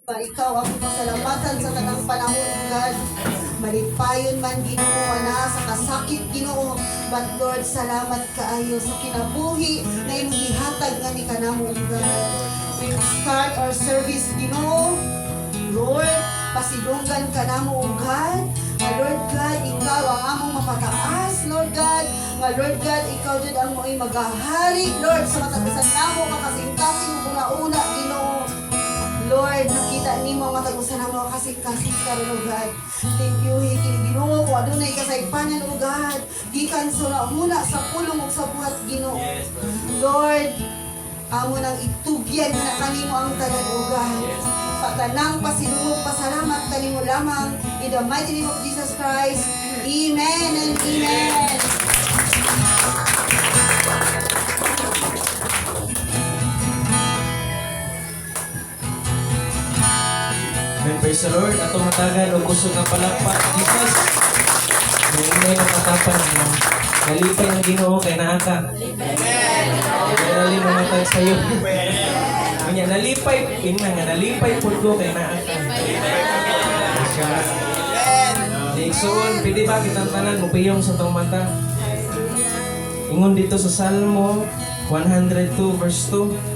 Ikaw ang pasalamatan sa tanang panahon, God. Malipayon man Ginoo na sa kasakit Ginoo, but Lord, salamat kaayo sa kinabuhi na imong gihatag nga ni kanamo, God. We start our service Ginoo, Lord, pasidunggan kanamo, God. Lord God, ikaw ang among mapataas, Lord God. Lord God, ikaw jud ang mo'y magahari, Lord, sa matagusan namo makasing-kasing una-una Ginoo. Lord, nakita ni mo matagusan ang mga kasing-kasing karon, O God. Thank you, Hikini Ginoo, kung adunay kasaypanan, O God. Gikan sa muna sa pulong ug sa buhat, Ginoo. Lord, amo nang itugyan na kanimo ang tanan, O God. Patanang pasidungog, pasalamat kanimo lamang. In the mighty name of Jesus Christ. Amen and amen. Amen, praise the Lord. Atong matagan o kusog ng palakpak, Jesus. Ngayon ang katapan mo. Nalipay ang Ginoo kay naaka. Amen. Nalipay mo matag sa'yo. Kanya, nalipay. Tingnan nga, nalipay po ko kay naaka. Iksoon, pwede ba kitang tanan mo piyong sa tong mata? Ingon dito sa Salmo 102 verse 2.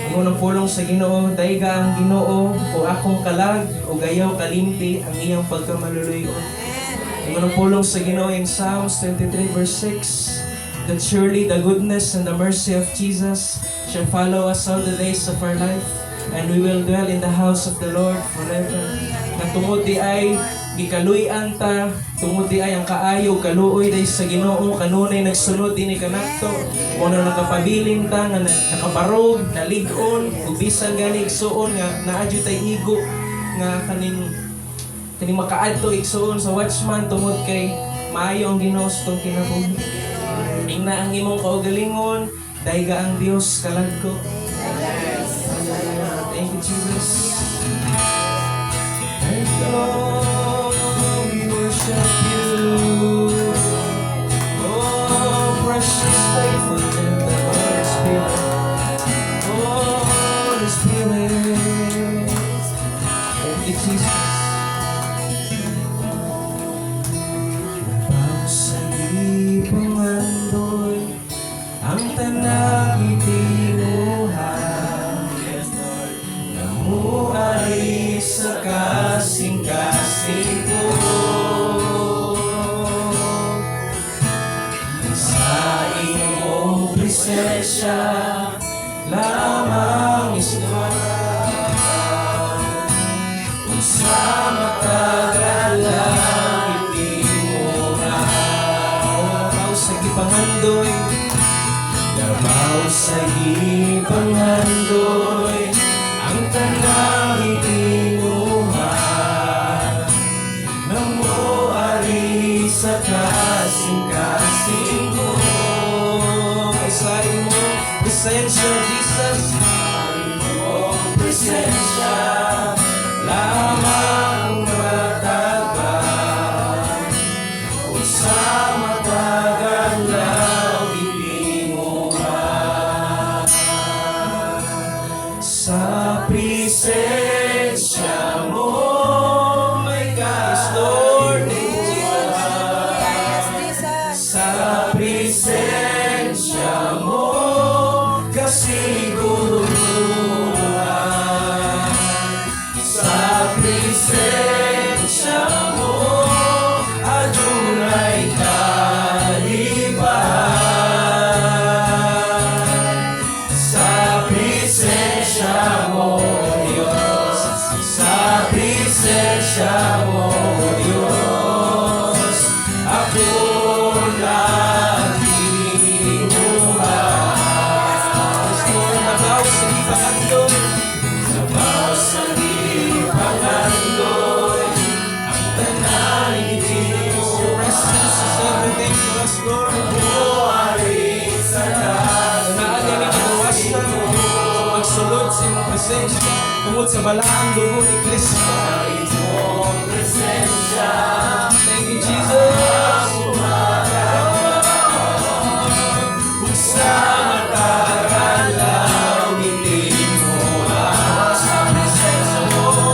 Ang unang pulong sa Ginoo, dayga ang Ginoo, o akong kalag, o gayaw kalimti, ang iyang pagkamaluluyon. Ang unang pulong sa Ginoo in Psalms 23 verse 6, that surely the goodness and the mercy of Jesus shall follow us all the days of our life, and we will dwell in the house of the Lord forever. Na tungod di ay gikaluy-an ta, tungod di ay ang kaayo, kaluoy day sa Ginoo, kanunay nagsunod din ni kanakto, o na nakapabilin ta, nga nakaparog, naligon, ubisan gani igsuon, nga naadyo tay igo, nga kaning makaadto igsuon sa watchman, tungod kay maayo ang Ginoo sa tong kinabuhi. Ingna ang imong kaugalingon, dayga ang Dios kalagko. Thank you, Jesus. Thank you, Lord. We worship you. Oh, precious, faithful, and the Holy Spirit. Oh, Holy Spirit. Thank you, Jesus. Sa ipangandoy ang tanang itinuhan, namuari sa kasing-kasing ko. Sa iyong presensya lamang isumaraw, kung sa matagal lang itimunaw sa ipangandoy, labaw sa ipangandoy ang tanang itinuhan, namuari sa kasing-kasing ko. Sa iyong presensya, Jesus, sa iyong presensya lamang matagal, kung sa matagal lang itinuhan. Sa presensya mo may Lord, sa presensya mo kasiguruhan, sa presensya mo adunay kalipahan, sa presensya mo Diyos, sa presensya mo Diyos, ako tungod sa balaang dugo ni Kristo. Thank you, Jesus. Sa matagal lang hindi mo sa presensya mo.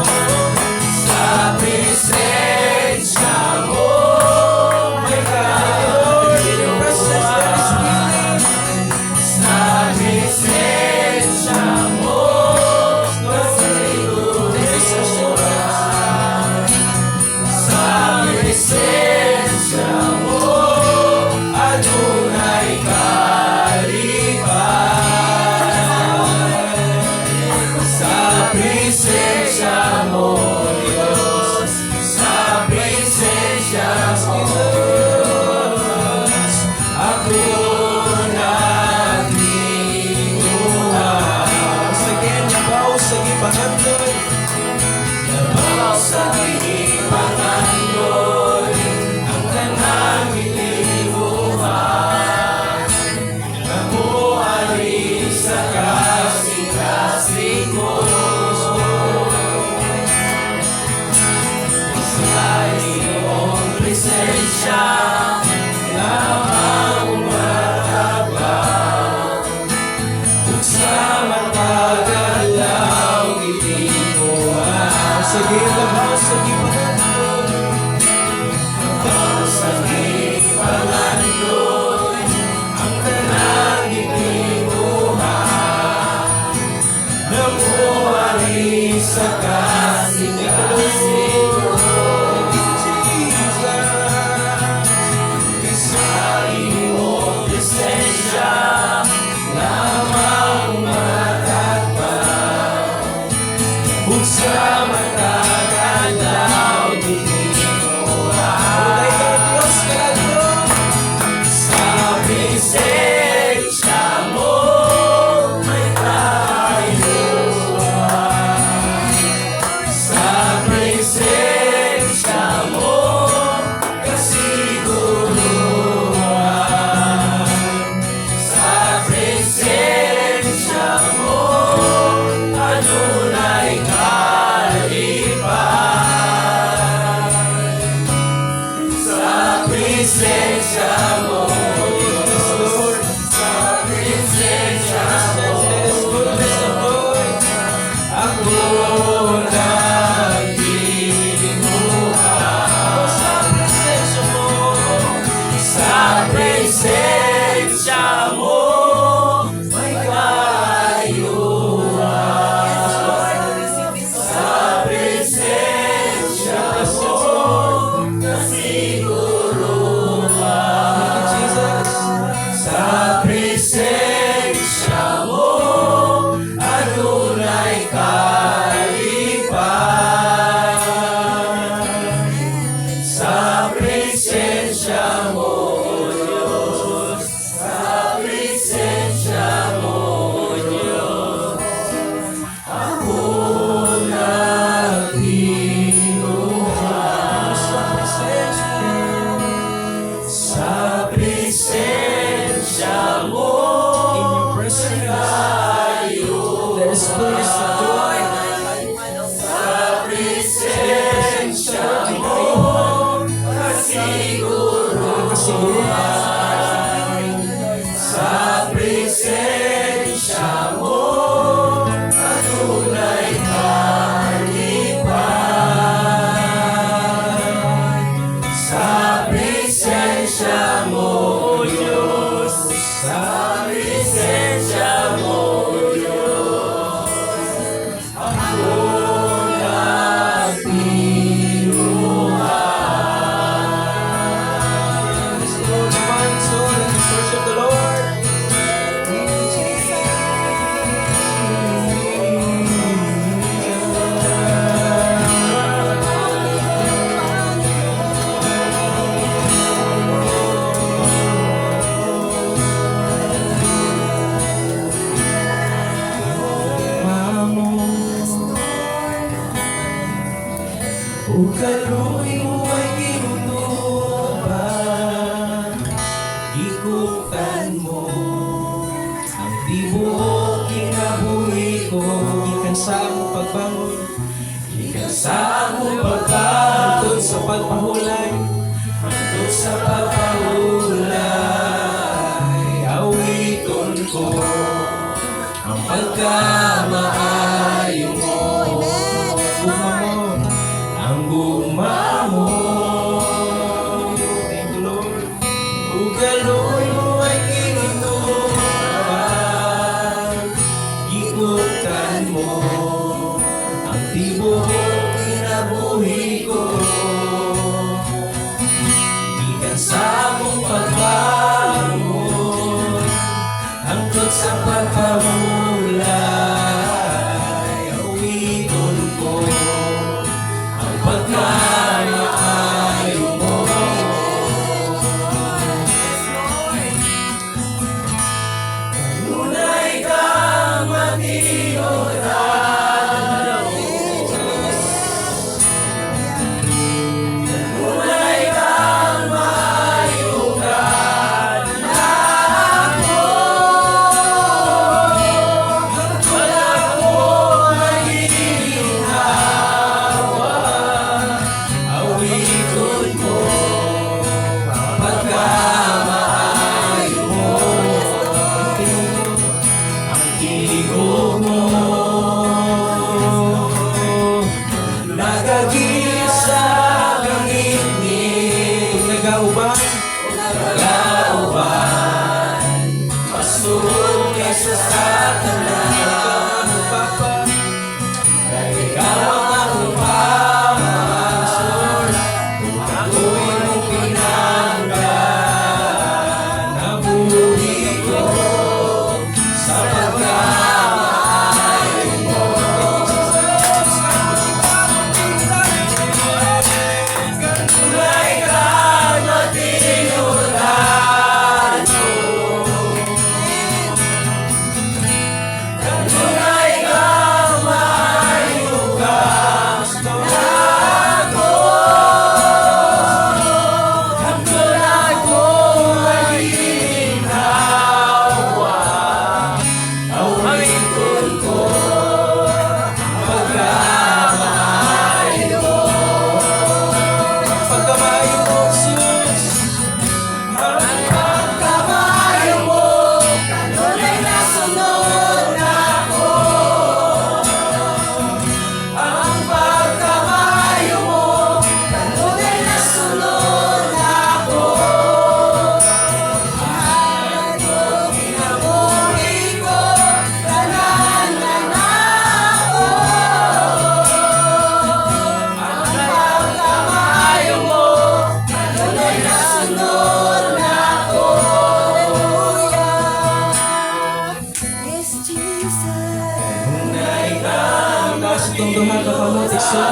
presensya mo, Diyos. Sa presensya mo, Diyos. Ako naglinguhan. Sige, nabaw sa ipangandoy. Nabaw sa ipangandoy. Ang kanang ilimuhan. Ako ay sa kasing-kasing ko. Sa iyong presensya lamang umahabang. Sa matagalaw ilimuhan. Sige, labaw sa ipangandoy. Labaw sa ipangandoy. Ang kanang ilimuhan. Namuhay sa kasing-kasing ko. Jesus, sa iyong presensya lamang matatag. Sa matagalaw ilimuhan. Diyos ka Diyos. Sa presensya mo may tayuan. Sa presensya mo kasiguruhan. Sa presensya mo adunay kalipan. Sa presensya mo, Lord. Sa presensya mo, ako naglinguhan. Sa presensya mo, sa presensya mo may kayuhan. Sa presensya mo kasiguruhan. Sa presensya mo adunay kalipan. Sa presensya mo, Diyos. Sa presensya mo, Diyos. Ako naglinguhan. Sa presensya mo. Sa presensya mo. In your presence, there is fullness of joy. Sa presensya mo, kasiguruhan. Sa presensya mo, adunay kalipan. Sa presensya mo, Diyos. Sa presensya mo, Diyos. Ako naglinguhan. Let's go, divine soul, and let's worship the Lord. Ukaluy mo ay ginutuban. Ikutan mo ang tibuok kinabuhi ko. Ikan sa mo pagbangon, ikan sa mo pagbangon sa pagpahulay, hantod sa pagpahulay. Awiton ko ang pagkamaayo mo. Ang gugma mo. Thank you, Lord. Ugaloy mo ay kinutuban. Ikutan mo ang tibuok kinabuhi ko. Ikan sa mong pagbangon, hangtod sa pagpahulay. Awiton Ikaw ang akong pamansod. Ako'y mong pinanggan. Nabuhi ko sa pagkamay mo. Tunay kang matinuran ko. Tunay kang may lugas ko ako. Ang tunay kong maginhawa. Awitin ko ang pagkamay mo. Pagkamay mo, Jesus. Ang pagkamay mo. Kanunay nasunod ako. Ang pagkamay mo. Kanunay nasunod ako. Ako kinabuhi ko. Tanan na ako. Ang pagkamay mo. Kanunay nasunod ako. Yes, Jesus. Tunay kang itong duha ka kamote sa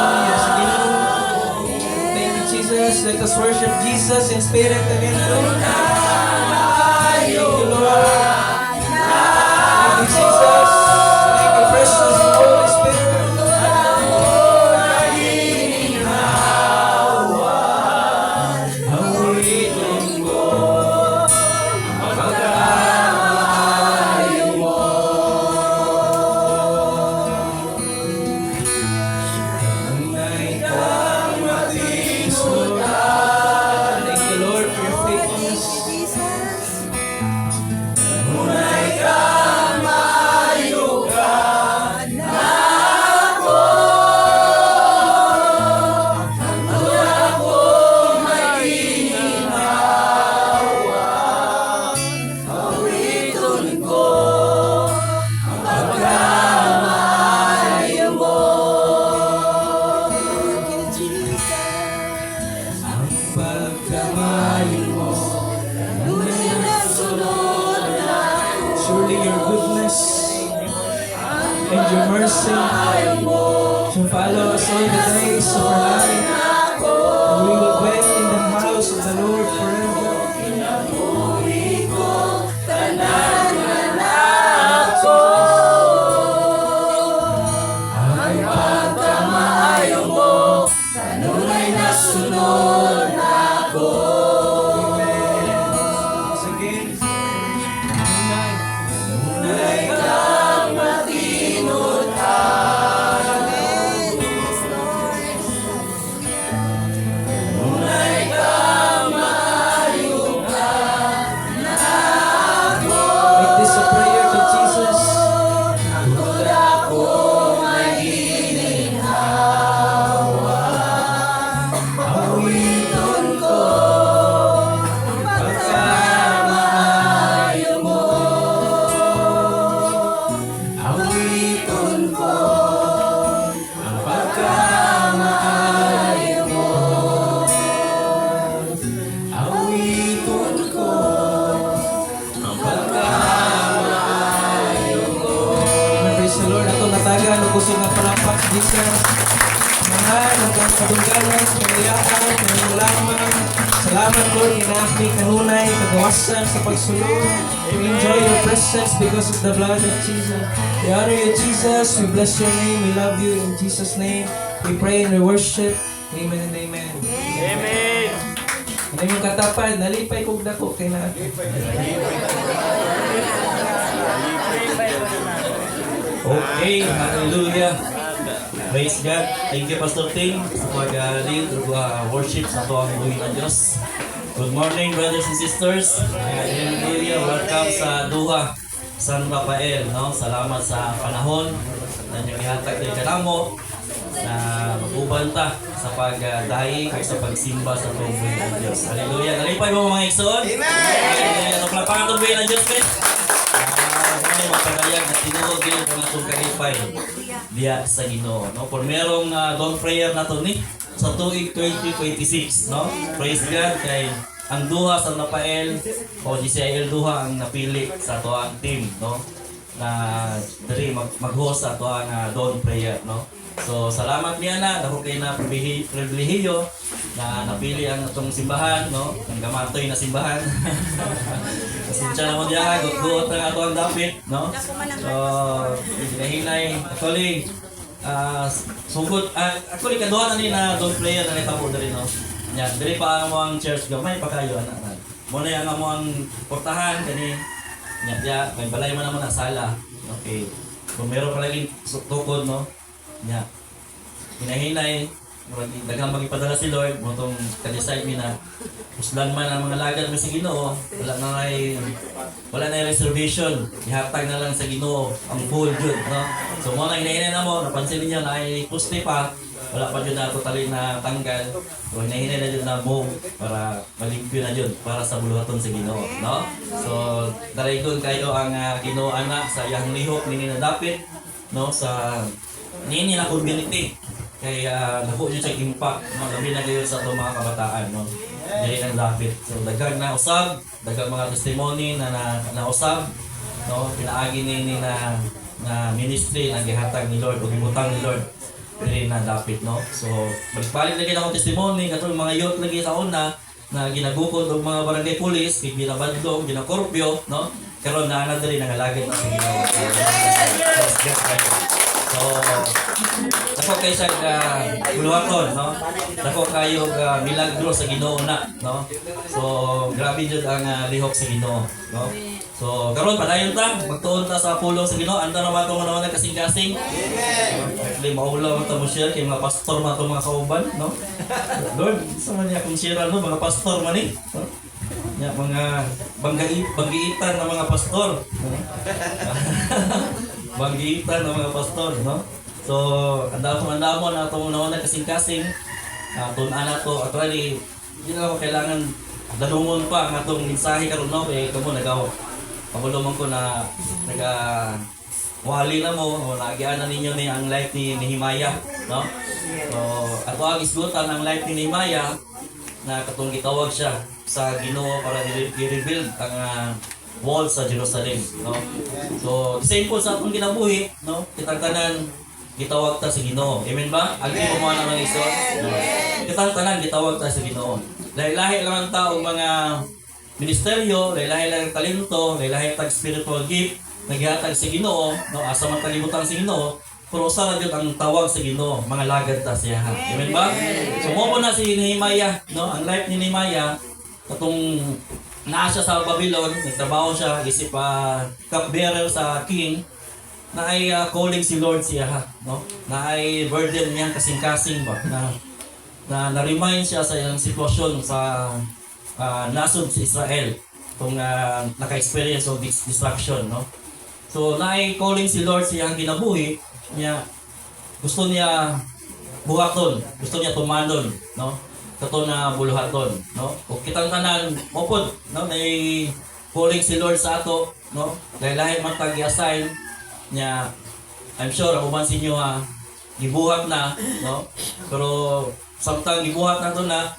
Ginoo. Thank you, Jesus. Let us worship Jesus in spirit and in truth. Thank you, Lord. Thank you, Jesus. Thank you, precious Holy Spirit. Awitin ko ang pagkamay mo. Tunay kang matisuran. Thank you, Lord, for your faithfulness. Jesus. Tunay kang mayugan ako. Ang tunay kong maginhawa. Awitin ko ang pagkamay mo. Ang pagkamay mo. Tunay na sunod ako. Surely your goodness and your mercy shall follow us all the days of our life. And we will dwell in the house of the Lord forever. Ang pagkamay mo, kanunay nasunod ako. Once again, tunay kang matinuran. Tunay kang mayugan ako. Make this a prayer to Jesus. Ang tula ko may hininhawa. Awitin ko ang pagkamay mo. Awitin ko ang pagkamay mo. Awitin ko ang pagkamay mo. Amen. Praise the Lord. Ato natagan, kusog nga palampak sa Jesus. Mahal, ang kadungganan, kalayaan, kanulaman. Salamat, Lord, kinahanglan kanunay, kagawasan sa pagsulod. We enjoy your presence because of the blood of Jesus. We honor you, Jesus. We bless your name. We love you. In Jesus' name, we pray and we worship. Amen and amen. Amen. Ano yung katapad? Nalipay kong dako kay na. Okay, hallelujah. Praise God. Thank you, Pastor Ting, sa pag-lead worship sa ito ang buhay ng Diyos. Good morning, brothers and sisters. Hallelujah. Welcome sa Duha, San Rafael. No? Salamat sa panahon na niyong ihatag kay kanamo na mag-ubanta sa pagdahi o sa pagsimba sa itong buhay ng Diyos. Hallelujah. Nalipay mo mga igsoon? Amen! Hallelujah. Ito pala pangatong buhay ng Diyos, guys. Ano magpadayag na tinuod din ang atong kalipay diya sa Ginoo, no? For merong dawn prayer na to ni sa tuig 2026, no? Praise God kay ang duha sa Napael o GCIL duha ang napili sa tuang team, no? Na diri mag-host sa tuang dawn prayer, no? So salamat niya na dako kay na pribilehiyo na napili ang atong simbahan, no? Ang gamatoy na simbahan. Pasensya na mo diya, guot ang ato ang dapit, no? So, hinay, actually, sugod, actually, kaduha na ni na doon player na nitabo na rin, no? Yan, dili pa mo ang church gamay pa kayo, anak. Muna yung mo ang portahan, kani, yan, diya, may balay mo naman ang sala. Okay. Kung meron pa lagi tukod, no? Yan. Hinahinay, daghang magipadala si Lord, mo itong ka-decide mi na uslan man ang mga lagad mo sa Ginoo, wala na reservation, ihatag na lang sa Ginoo ang full good, no? So mo na hinahinay na mo, napansin niyo na ay puste pa, wala pa dyan na totally na tanggal, so hinahinay na dyan na mo para malimpyo na dyan para sa buluhaton sa Ginoo, no? So darayon kayo ang Ginoo anak sa iyang lihok nini na dapit, no? Sa nini na community. Kaya naku nyo siya impact, no? Labi na kayo sa itong mga kabataan, no? Dili ang lapit. So daghang na usab, daghang mga testimony na nausab, no? Pinaagi ni na ministry na gihatag ni Lord o gibutang ni Lord dili na dapit, no? So balik lagi na akong testimony katong mga youth lagi sa una na ginagukod og mga barangay police, ginabadlong, ginakorpyo, no? Karon na diri nangalagit na sa Ginoo. So, dako kayo sa buluhaton, no? Dako kayo milagro sa Ginoo na, no? So, grabe jud ang lihok sa Ginoo, no? So, karon padayon ta, magtuon ta sa pulong sa Ginoo, anda na mato nga naman kasing-kasing. Actually, maulaw man ta mo share kay mga pastor man to mga kauban, no? Lord, sa man niya kung share no, mga pastor man ni, no? Ya, mga banggiitan ng mga pastor, no? Banggitan ng mga pastor, no? So, andamon na itong nauna kasing-kasing, tunan na ito. Actually, hindi na ako kailangan dalungon pa ang itong mensahe karon no? Eh, kamo pagulumon ko na wali na mo, o naagianan ninyo ni ang life ni Nehemiah, no? So, ato ang isgutan ang life ni Nehemiah na katong gitawag siya sa Ginoo para i-rebuild ang wall sa Jerusalem, no? So, same po sa atong ginabuhi, no? Kitang tanan gitawag ta sa Ginoo. Amen ba? Agree mo mga naman iso? No? Kitang tanan gitawag ta sa Ginoo. Lahi-lahi lang ang tao mga ministeryo, lahi-lahi lang ang talento, lahi-lahi tag spiritual gift naghihatag sa Ginoo, no? Asa man kalibutan sa Ginoo, pero usa ra gyud ang tawag sa Ginoo, mga lagad ta siya. Amen ba? So mo na si Nehemiah, no? Ang life ni Nehemiah katong naa siya sa Babylon, nagtrabaho siya, isip cupbearer sa king, na ay calling si Lord siya, no? Na ay burden niya kasing-kasing ba, na na-remind siya sa iyang sitwasyon sa nasod sa Israel, kung naka-experience of this destruction, no? So, na ay calling si Lord siyang kinabuhi, niya, gusto niya buhaton, gusto niya tumanon, no? Kato na buluhaton, no? Kung kitang tanan mopod, no, may calling si Lord sa ato, no? Lahi-lahi man tag i-assign niya. I'm sure ako man sinyo gibuhat na, no? Pero samtang gibuhat na to na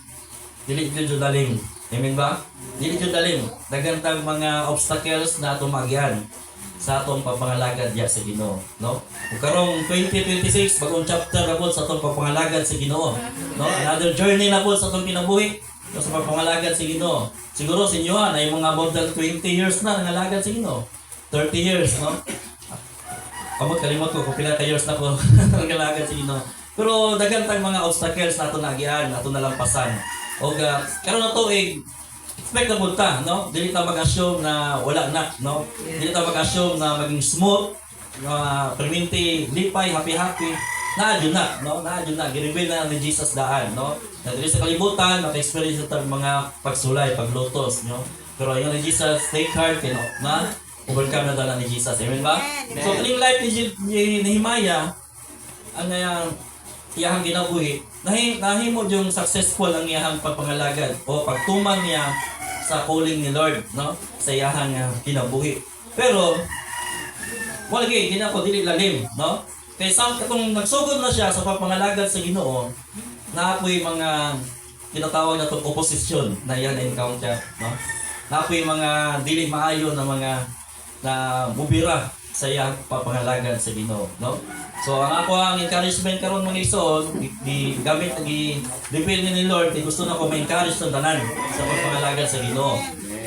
dili jud daling. Amen ba? Dili jud daling. Daghan tag mga obstacles na ato magyan sa atong papangalagad ya sa Ginoo, no? Ug karong 2026 bagong chapter na po sa atong papangalagad sa Ginoo, no? Another journey na po sa atong kinabuhi, no, sa papangalagad sa Ginoo. Siguro sa inyo na yung mga more than 20 years na nangalagad sa Ginoo. 30 years, no? Kamot kalimot ko kung pila ka years na ko nangalagad sa Ginoo. Pero daghan tang mga obstacles na ato nagian, ato nalampasan. Og karon na to expectable ta, no? Dili ta mag-assume na wala na, no? Dili ta mag-assume na maging smooth, perminti, lipay, happy-happy. Naadyo na, no? Naadyo na. Gireveal na ni Jesus daan, no? Na dili sa kalibutan, naka-experience ta mga pagsulay, paglutos, no? Pero yung ni Jesus, take heart, no? Na overcome na dala ni Jesus. Amen ba? So, kaning life ni Nehemiah, ang iyahang ginabuhi, nahimo yung successful ang iyahang pagpangalagad o pagtuman niya sa calling ni Lord, no? Sa iyahang kinabuhi. Pero Mo lagi gina ko dili lalim, no? Kay sa kung nagsugod na siya sa pagpangalagad sa Ginoo, naapoy mga tinatawag na itong opposition na yan encounter, no? Naapoy mga dili maayo na mga na mubira sa iyang pagpangalagad sa Ginoo, no? So ang ako ang encouragement karon mga igsoon, di gamit gi reveal ni Lord, gusto na ko ma-encourage ng tanan sa pagpangalagad sa Ginoo.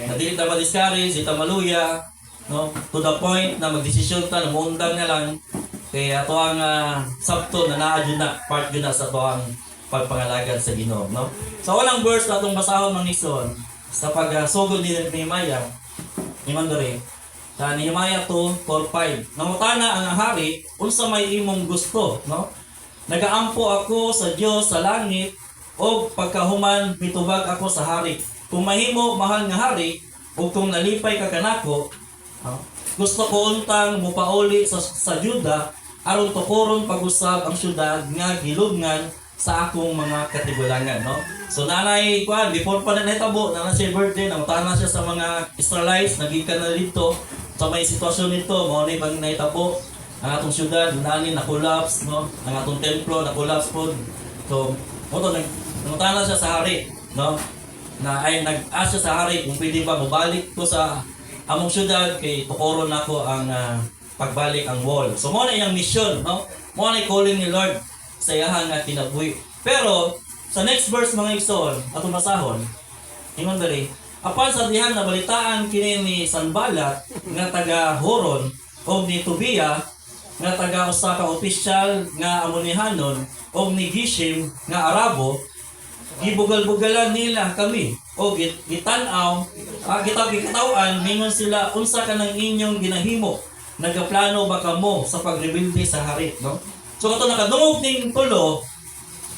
Na dili ta ma-discourage, ita maluya, no? To the point na magdesisyon ta na muundang na lang kay ato ang sabto na naa jud na part jud na sa ato ang pagpangalagad sa Ginoo, no? So walang verse na atong basahon mga igsoon sa pagsugod ni Nehemiah. Ni Mandore sa Nehemiah 2:4-5. Nangutana ang hari unsa may imong gusto, no? Nagaampo ako sa Dios sa langit o pagkahuman mitubag ako sa hari. Kung mahimo mahal nga hari ug kung nalipay ka kanako, no? Gusto ko untang mupauli sa Juda aron tukuron pag-usab ang syudad nga gilubngan sa akong mga katigulangan, no? So nanay kuan before pa na nahitabo na siya birthday, nangutana siya sa mga Israelites, nagikan na dito sa may sitwasyon nito, mo ni pag nahitabo ang atong syudad nani na collapse, no? Ang atong templo na collapse pod. So mo to nangutana siya sa hari, no? Na ay nag-ask siya sa hari kung pwede ba mabalik ko sa among syudad kay tukuron nako ang pagbalik ang wall. So mo na iyang mission, no? Mo na calling ni Lord sa iyang kinabuhi. Pero sa next verse mga igsoon atong basahon, ingon diri, apan sa dihang nabalitaan kini ni Sanballat nga taga Horon o ni Tobia nga taga usa ka opisyal nga Amonihanon o ni Gishim nga Arabo, gibugal-bugalan nila kami o gitan-aw gitaw-an mingon sila unsa ka ng inyong ginahimo, nagaplano ba kamo sa pagrebilde sa hari, no? So kato nakadungog ning tulo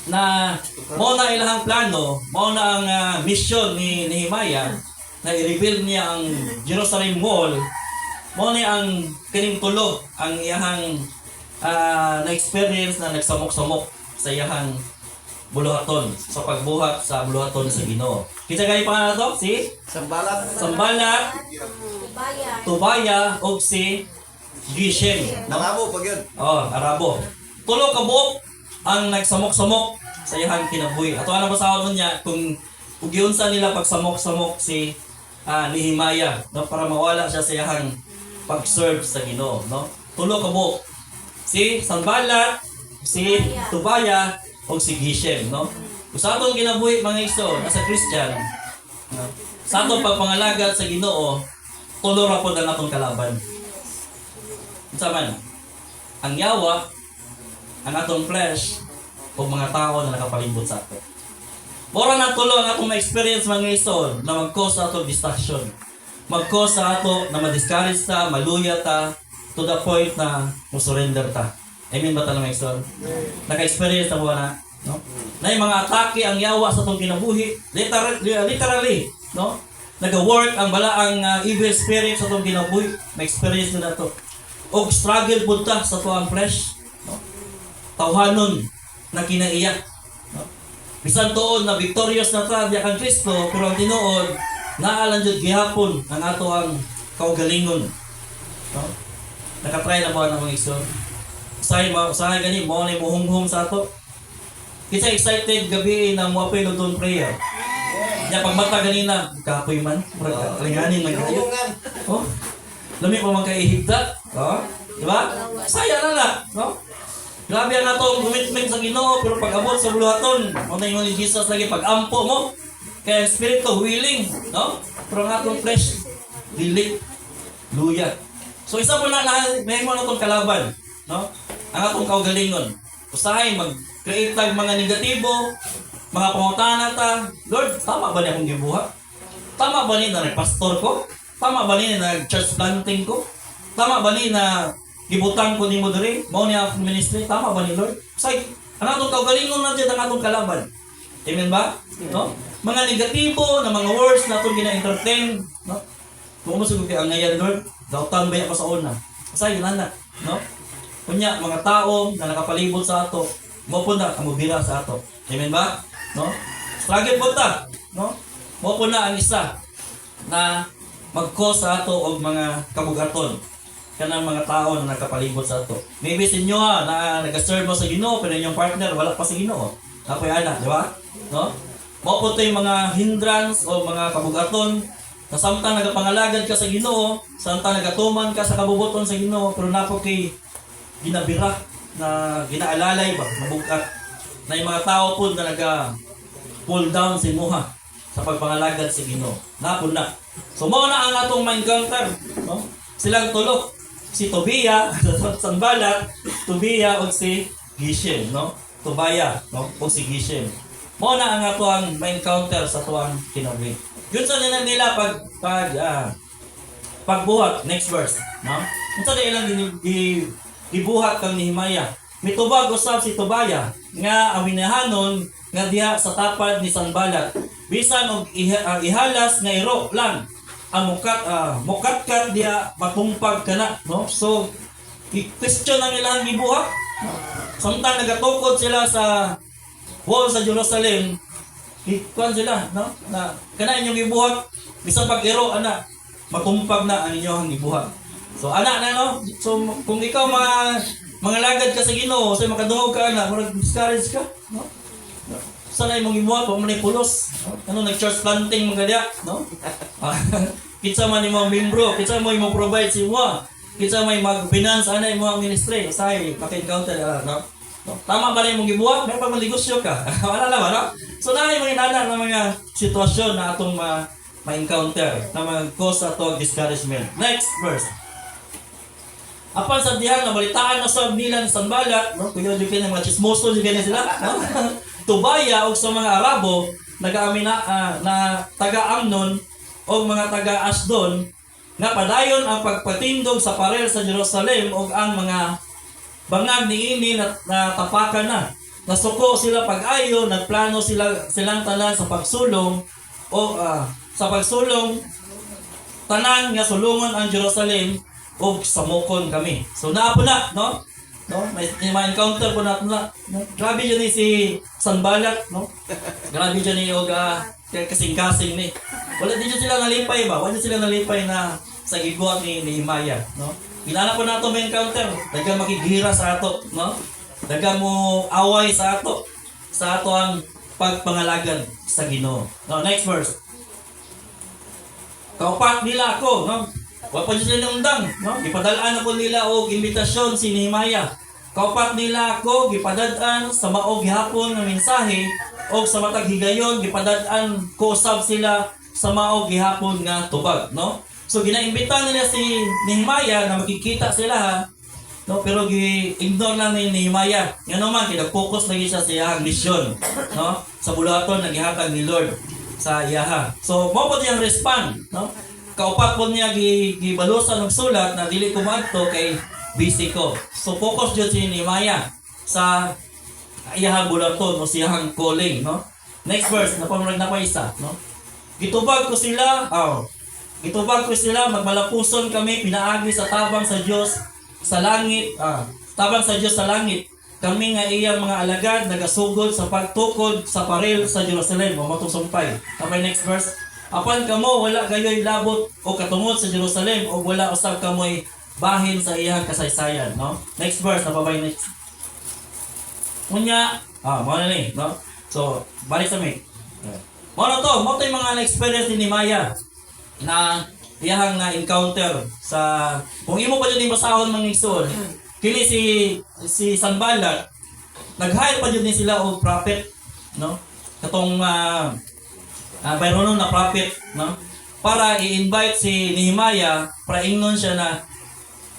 na mao na ilahang plano, mao na ang mission ni Nehemiah na i-rebuild niya ang Jerusalem Wall. Mao ni ang kining tulo ang iyahang na-experience na nagsamok-samok sa iyahang buluhaton sa pagbuhat sa buluhaton sa Ginoo. Kita gani pangalan to si Sanballat, Tobia ug si Geshem. Arabo pag yun. Oh, Arabo. Tulo ka buok ang nagsamok-samok sa iyang kinabuhi. Ato ana basahon niya kung giunsa nila pagsamok-samok si Nehemiah, no, para mawala siya sa iyang pag-serve sa Ginoo, no? Tulo ka buok. Si Sanballat, si Tobia o si Geshem, no? Kung sa atong kinabuhi mga igsoon as a Christian, no? Sa atong pagpangalagad sa Ginoo, tulo ra pod ang atong kalaban. Unsa man? Ang yawa, ang atong flesh, o mga tao na nakapalibot sa ato. Mora na tulo ang atong ma-experience mga igsoon na mag-cause sa atong distraction. Mag-cause sa ato na ma-discourage ta, maluya ta, to the point na mo-surrender ta. Amen ba ta mga igsoon? Naka-experience na mo na, no? Na yung mga atake ang yawa sa atong kinabuhi, literally, no? Nag-work ang balaang evil spirit sa atong kinabuhi, ma-experience na to. O struggle pud ta sa tuang flesh, no? Tawhanon na kinaiyak, no? Bisan tuon na victorious na ta diya kang Kristo, pero ang tinuod naalan jud gihapon ang ato ang kaugalingon, no? Nakatry na mo ang mga igsoon. Usahay gani mo ni muhunghong sa ato. Kita excited gabi na mo apay doon prayer. Ya pagmata ganina, kapoy man, linganin man kayo. Oh. Lami pa man kay higda, oh. Di ba? Saya na na, no? Grabe ang atong commitment sa Ginoo, pero pag abot sa buluhaton, mo na ingon ni Jesus lagi pag-ampo mo. Kaya ang spirit ko willing, no? Pero ang atong flesh dili. Luya. So isa po na may mo na itong kalaban, no? Ang atong kaugalingon. Usahay mag-create tag mga negatibo, mga pangutana ta. Lord, tama ba ni akong gibuhat? Tama ba ni na pastor ko? Tama ba ni na church planting ko? Tama ba ni na gibutang ko nimo diri? Mao ni akong ministry? Tama ba ni Lord? Say, ang atong kaugalingon na diyan ang atong kalaban. Amen ba? No? Mga negatibo na mga words na atong gina-entertain, no? Kung mo kay ang ngayon Lord, dautan ba ako sa una? Say, yun na, no? Kunya mga tao na nakapalibot sa ato, mo po na kamubira sa ato. Amen ba? No? Struggle po ta, no? Mo po na ang isa na mag-cause sa ato og mga kabugaton. kanang mga tao na nakapalibot sa ato. Maybe sa inyo na nag-serve mo sa Ginoo pero inyong partner wala pa sa Ginoo. Ako'y ana, di ba? No? Mao po yung mga hindrance o mga kabugaton na samtang nagapangalagad ka sa Ginoo, samtang nagatuman ka sa kabubuton sa Ginoo, pero napo kay ginabira na ginaalalay ba, nabugat na yung mga tao po na pull down si Muha sa pagpangalagad sa Ginoo. Napo na. So mao na ang atong ma-encounter, no? Silang tulo, si Tobia, Sanballat, Tobia o si Geshem, no? Tobaya, no? O si Geshem. Mao na ang ato ang ma-encounter sa tuang kinabuhi. Yun sa nila pagbuhat, next verse, no? Yun sa nila gibuhat kang Nehemiah. Mitubag usab si Tobaya nga awinahanon nga diha sa tapad ni Sanballat. Bisan og ihalas nga iro lang ang mukatkat diha matumpag kana, no? So i-question ang ilang gibuhat. Samtang nagatukod sila sa wall sa Jerusalem, ikuan sila, no? Na kana inyong gibuhat, bisan pag-iro ana, matumpag na ang inyong gibuhat. So ana na, no? So kung ikaw mga lagad ka sa Ginoo, so makadungog ka na, murag discourage ka, no? Sana imong gibuhat, wa man ay pulos. Ano nag-church planting mga diya, no? Kitsa man imong membro, kitsa mo imong provide si mo. Kitsa may mag-finance ana imong ministry, say maka-encounter no? Tama ba na yung gibuhat? May pag-negosyo ka. Wala naman, no? So, na yung mga inana ng mga sitwasyon na atong ma-encounter na mag-cause ato discouragement. Next verse. Apan sa dihan na balitaan na sa nila ng Sanballat, no? Kuya Jukin ng mga chismoso, Jukin sila, no? Tubaya o sa mga Arabo, nag-aamin na taga-Amnon o mga taga-Asdon, nga padayon ang pagpatindog sa parel sa Jerusalem o ang mga bangag niini na tapakan na. Nasuko sila pag-ayo, nagplano silang tanan sa pagsulong o sa pagsulong tanan nga sulungon ang Jerusalem o samukon kami. So naapo na, no? No? May ma-encounter po natin na. Grabe dyan si Sanballat, no? Grabe dyan yung kasing-kasing ni. Wala din sila nalipay ba? Wala din sila nalipay na sa gibuhat ni Nehemiah, no? Kilala po nato may encounter. Daga makigira sa ato, no? Daga mo away sa ato ang pagpangalagan sa Ginoo. No, next verse. Kaupat nila ako, no? Wa pa sila ng undang, no? Gipadalaan ako nila og imbitasyon si Nehemiah. Kaupat nila ako gipadad-an sa maog gihapon nga mensahe og sa matag higayon gipadad-an ko usab sila sa maog gihapon nga tubag, no? So ginaimbita nila si Nehemiah na makikita sila, ha? No, pero gi-ignore lang ni Nehemiah. Nga naman kinag-focus lagi siya sa iyang misyon, no? Sa bulaton na gihatag ni Lord sa iyaha. So mo po diyang respond, no? Kaupat po niya gibalusan og sulat na dili ko maadto kay busy ko. So focus jud si Nehemiah sa iyahang bulaton o sa iyahang calling, no? Next verse, napamurag na pa isa, no? Gitubag ko sila, magmalapuson kami, pinaagi sa tabang sa Diyos sa langit, tabang sa Diyos sa langit. Kami nga iyang mga alagad, nagasugod sa pagtukod sa paril sa Jerusalem, o matusumpay. Okay, next verse. Apan kamo, wala kayo'y labot o katungod sa Jerusalem, o wala usab kamo'y bahin sa iyang kasaysayan, no? Next verse, napabay next. Kunya, mga na no? So, balik sa mic. Mo yung mga na-experience ni Nehemiah na iyahang na-encounter sa kung imo pa dyan yung basahon mga igsoon kini si Sanballat nag-hire pa dyan din sila o prophet, no? Katong mayroon na prophet, no? Para i-invite si Nehemiah para ingnon siya na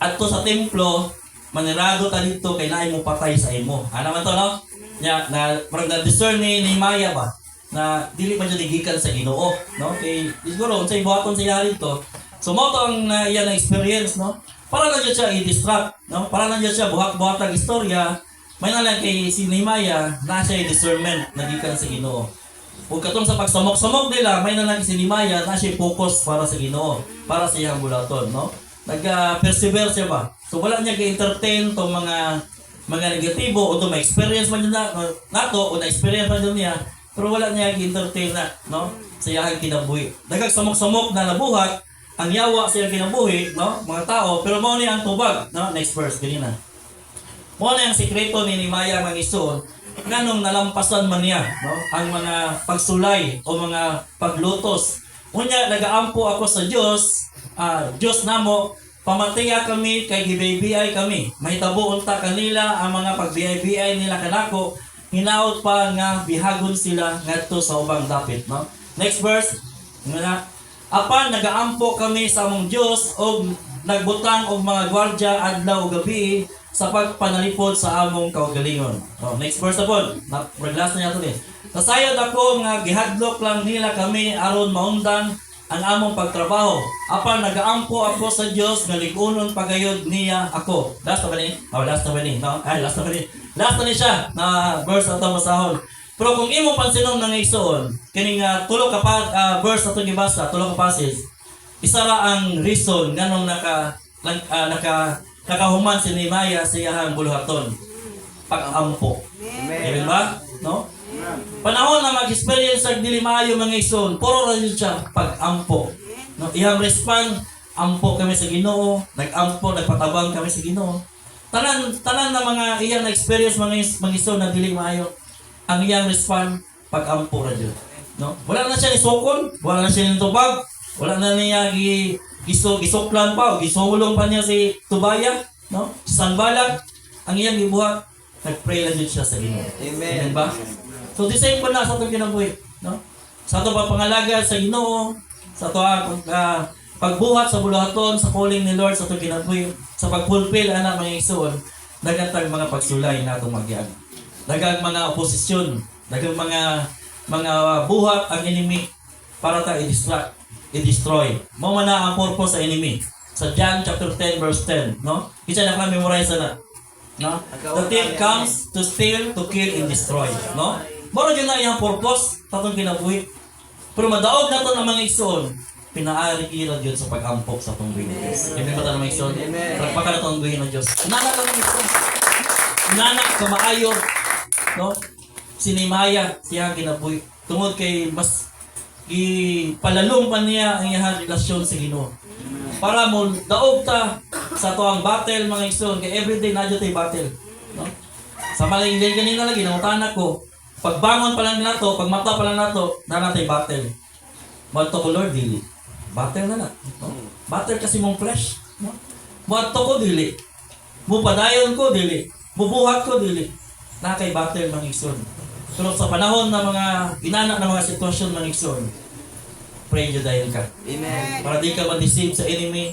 adto sa templo manirado ta dito kay naay mo patay sa imo. Ano man to, no? Nya na parang na-discern ni Nehemiah ba na dili man siya gikan sa Ginoo, no? Kay siguro unsay buhaton siya dito. So mo to ang iya na experience, no? Para lang siya i-distract, no? Para lang siya buhat-buhatag istorya. May na lang kay si Nehemiah na siya discernment na gikan sa Ginoo. Ug katong sa pagsamok-samok nila, may na lang si Nehemiah na siya focus para sa Ginoo, para sa iyang bulaton, no? Nag-persevere siya ba? So wala niya ga-entertain tong mga negatibo o to may experience man niya nato o na-experience man niya. Pero wala niya gi-entertain na, no? Sa iyang kinabuhi. Dagag samok-samok na nabuhat, ang yawa sa iyang kinabuhi, no? Mga tao, pero mao ni ang tubag, no? Next verse, ganina. Mao ni ang sikreto ni Nehemiah mga igsoon, nganong nalampasan man niya, no? Ang mga pagsulay o mga paglutos. Unya nagaampo ako sa Dios, Dios namo, pamatiya kami kay gibay-biyay kami. Mahitabo unta kanila ang mga pagbiyay-biyay nila kanako, hinaot pa nga bihagon sila ngadto sa ubang dapit, no? Next verse, nga apan nagaampo kami sa among Dios og nagbutang og mga gwardiya adlaw ug gabi sa pagpanalipod sa among kaugalingon. Oh, next verse upon. Reglas na yato ni. Nasayod ako nga gihadlok lang nila kami aron maundan ang among pagtrabaho. Apan nagaampo ako sa Dios nga lig-unon pagayod niya ako. Last na ba ni? Oh, last na ba ni? No? Last na ba ni? Last na ni siya na verse ato masahon. Pero kung imo pansinom ng igsoon, kining tulo ka verse ato gibasa, tulo ka passage, isa ra ang reason nganong nakahuman si Nehemiah sa iyang buluhaton. Pag-ampo. Amen ba? No? Panahon na mag-experience ang dili maayo mga igsoon, puro ra yun siya pag-ampo. No? Iyang respond, ampo kami sa Ginoo, nag-ampo, nagpatabang kami sa Ginoo. Tanan na mga iyang na-experience mga igsoon na dili maayo, ang iyang respond, pag-ampo ra yun. No? Wala na siya isukon, wala na siya nitubag, wala na niya gisuklan pa, gisulong pa niya si Tubaya, no? Si Sanballat, ang iyang gibuhat, nag-pray lang yun siya sa Ginoo. Amen ba? So, the same pa na sa itong kinabuhi, no? Sa itong pangalaga sa Ginoo, sa itong pagbuhat sa buluhaton, sa calling ni Lord sa itong kinabuhi, sa pagpulpil, anak mga igsoon, nagantag mga pagsulay na itong magyag. Dagang mga oposisyon, dagang mga buhat ang enemy para ta i-distract, i-destroy. Mao man na ang purpose sa enemy. Sa John chapter 10 verse 10, no? Isa na kami memorize na. No? The thief comes to steal, to kill and destroy, no? Mao gyud na iyang purpose tatong kinabuhi. Pero madaog nato ang mga igsoon, pinaari ira gyud sa pag-ampok sa atong buhi. Amen ba ta mga igsoon? Pagpaka na tong buhi ng Dios. Nana ka mga igsoon. Nana ka maayo, no? Si Nehemiah siya kinabuhi tungod kay mas ipalalong pa niya ang iyang relasyon sa Ginoo. Para mo daog ta sa tuang battle mga igsoon kay everyday na tay battle, no? Sa malinggan kanina lagi nangutana ko, pagbangon pa lang nato, pagmata pa lang nato, na natay battle. Mo to ko Lord dili. Battle na, no? Battle kasi mong flesh, no? Mo to ko dili. Mo padayon ko dili. Bubuhat ko dili. Na kay battle mga igsoon. Pero sa panahon ng mga inana ng mga sitwasyon mga igsoon, pray nyo dahil ka. Amen. Para di ka ma-deceive sa enemy,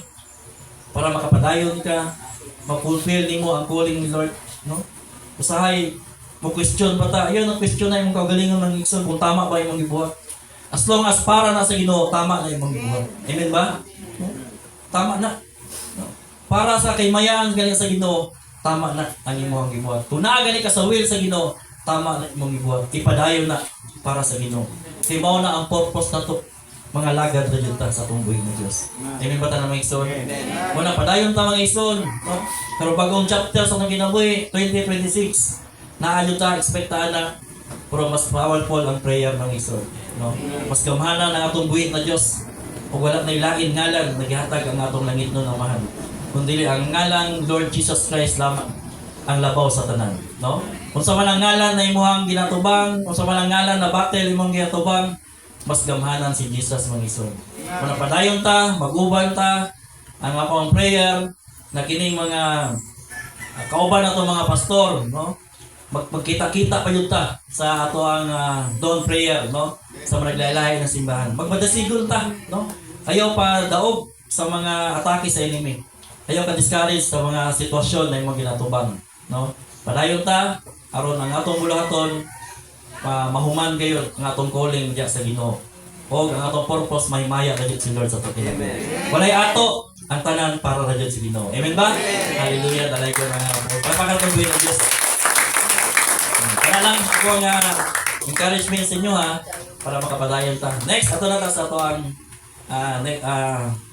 para makapadayon ka, ma-fulfill ni mo ang calling ni Lord, no? Usahay, mo-question ba ta? Ayun, ang-question na yung kagalingan ng igsoon kung tama ba yung mga ibuhat. As long as para na sa Ginoo, tama na yung mga ibuhat. Amen ba? No? Tama na. No? Para sa kaymayaan galing sa Ginoo, tama na ang imong gibuhat. Kung naagani ka sa will sa Ginoo, tama na imong gibuhat. Ipadayon na para sa Ginoo. Kay mao na ang purpose nato mga lagad na dyan sa atong buhay ng Diyos. Amen ba ta na mga igsoon? Muna, padayon ta mga igsoon. No? Pero bagong chapter sa itong kinabuhi, 2026, naayon ta, expectaan na, pero mas powerful ang prayer ng igsoon. No? Mas gamhanan ang atong buhay na Diyos. Kung wala na ilain ngalan, naghihatag ang atong langit nun ang mahal. Kundi ang ngalan Lord Jesus Christ lamang ang labaw sa tanan, no? Kung sa man ang ngalan na imuhang ginatubang, kung sa man ang ngalan na battle imong ginatubang, mas gamhanan si Jesus mga igsoon. Kung napadayon ta, mag-uban ta, ang akong prayer na kining mga kauban nato mga pastor, no? Magkita-kita pa yun ta sa ato ang dawn prayer, no? Sa managlaylahay ng simbahan. Magmadasigon ta, no? Ayaw pa daog sa mga atake sa enemy. Ayaw ka discourage sa mga sitwasyon na imong ginatubang, no? Padayon ta aron ang atong buluhaton mahuman kayo ang atong calling diya sa Ginoo. O ang atong purpose mahimaya ra jud si Lord sa aton. Walay ato ang tanan para ra jud si Ginoo. Amen ba? Hallelujah. Dalay ko mga pagpakatong buhay ng Dios. Kaya lang ako nga encouragement sa inyo ha para makapadayon ta. Next ato na ta sa ato ang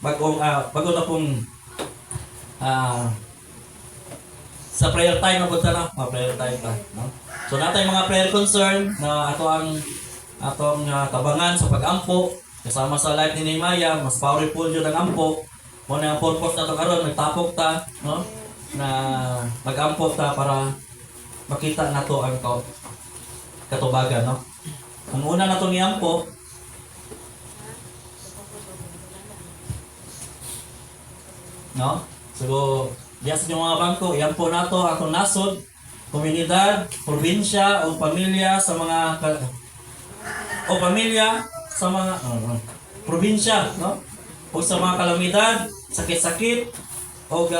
bago na pong sa prayer time na punta na, prayer time ta, no? So natay mga prayer concern na atong tabangan sa pag-ampo Kasama sa life ni Nehemiah, mas powerful yun ang ampo. Mo na ang purpose na ito karon, nagtapok ta, no? Na mag-ampo ta para makita na to ang katubagan, no? Kung una na itong iampo, no? So, diyan sa mga bangko, iampo na to ang itong nasod, komunidad, probinsya, o pamilya sa mga probinsya, no? O sa mga kalamidad, sakit-sakit, o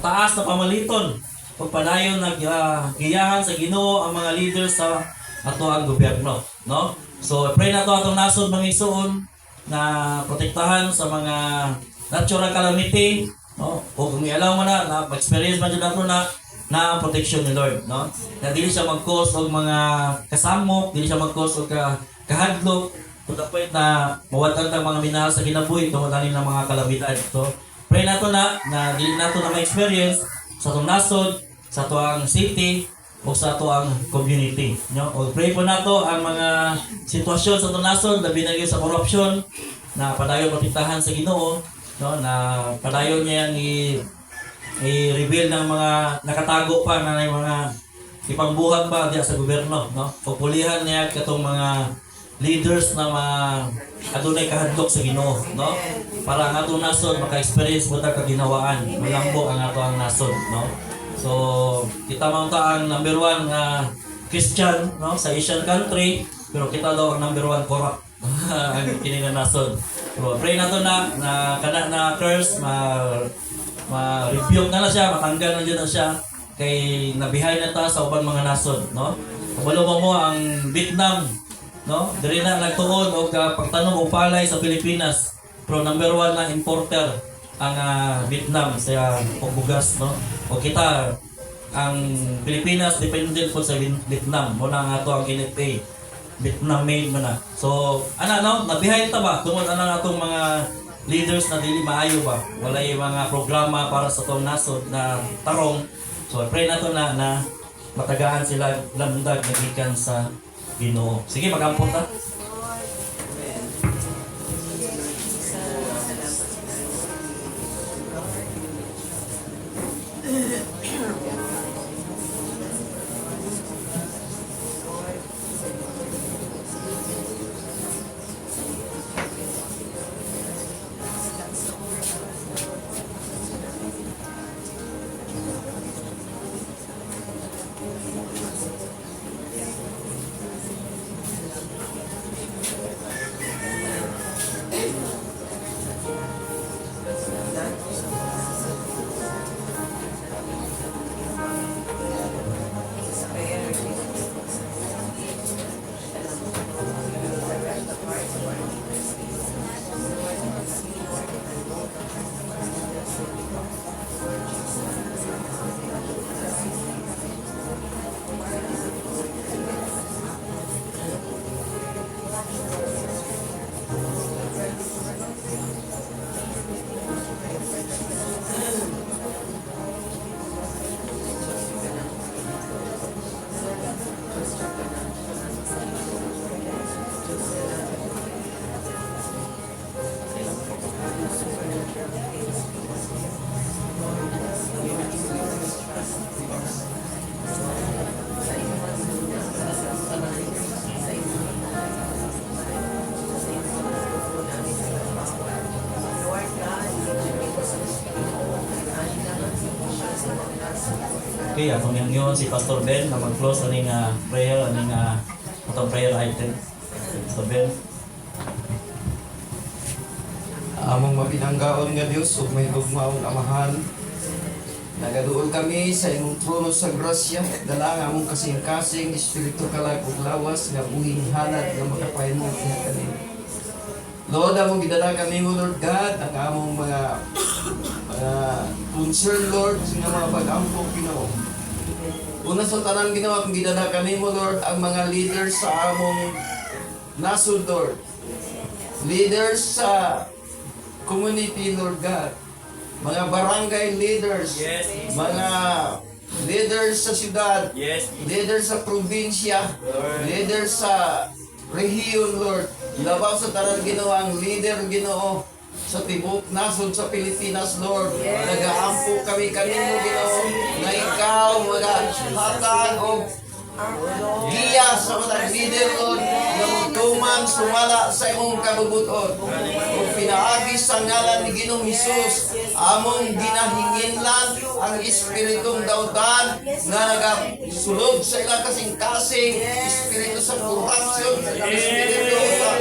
taas na pamaliton, o padayon giyahan sa Ginoo ang mga leaders sa ato ang gobyerno, no? So pray na to atong nasod mga igsoon na protektahan sa mga natural calamity, no? O kung i-allow mo na experience man jud nato na ang protection ni Lord, no? Na dili siya mag-cause og mga kasamok, dili siya mag-cause og kahadlok, to the point na mawatan tang mga minahal sa kinabuhi tungod ani ng mga kalamidad. So pray nato na dili nato na ma-experience sa atong nasod, sa ato ang city, o sa ato ang community, no? O pray po nato ang mga sitwasyon sa atong nasod, labi na gyud sa corruption, na padayon protektahan sa Ginoo, no? Na padayon niya i-reveal ng mga nakatago pa na mga ipangbuhat pa diya sa gobyerno, no? O pulihan niya katong mga leaders na adunay kahadlok sa Ginoo, no? Para ang atong nasod maka-experience mo ta kaginawaan, malambo ang ato ang nasod, no? So kita man ta ang number 1 nga Christian, no, sa Asian country, pero kita daw ang number 1 corrupt ang kini nga nasod. So pray nato na kana na curse ma-rebuke na siya, matanggal na dyan na siya kay nabihay na ta sa uban mga nasod, no? Kabalo mo ang Vietnam, no? Diri na nagtuon og pagtanom og palay sa Pilipinas. Pero number 1 na importer ang Vietnam sa pagbugas, no? O kita ang Pilipinas dependent po sa Vietnam. Mo na nga ato ang NFA. Vietnam made man na. So no, nabihay ta ba tungod atong mga leaders na dili maayo ba? Walay mga programa para sa tong nasod na tarong. So pray nato na matagaan sila lamdag nagikan sa Ginoo. Sige, mag-ampon ta. Okay, atong yun si Pastor Ben na mag-close aning prayer, aning atong prayer item. Pastor Ben. Among mapinanggaon nga Dios ug may gugmaong amahan. Nagaduol kami sa imong trono sa grasya, dala nga among kasing-kasing espiritu kalag ug lawas nga buhing hanad nga makapahimo sa kanin. Lord, among gidala kami mo Lord God, ang among mga concern Lord sa mga pag-ampok Ginoo. Una sa tanan Ginoo, ang gidala kami mo Lord ang mga leaders sa among nasod Lord. Leaders sa community Lord God. Mga barangay leaders, Yes, mga leaders sa syudad, Yes, leaders sa probinsya, leaders sa rehiyon, Lord. Labaw sa tanan, Ginoo, ang leader, Ginoo, sa tibok nasod sa Pilipinas, Lord. Nagaampo kami kanino, Ginoo, na ikaw maghatag o giya sa mga leader, Lord, na magtuman sumala sa imong kabubuton. Kung pinaagi sa ngalan ni Ginoong Hesus, among ginahinginlan ang Espiritong dautan na nagasulod sa ilang kasing-kasing, Espiritu sa corruption, Espiritu sa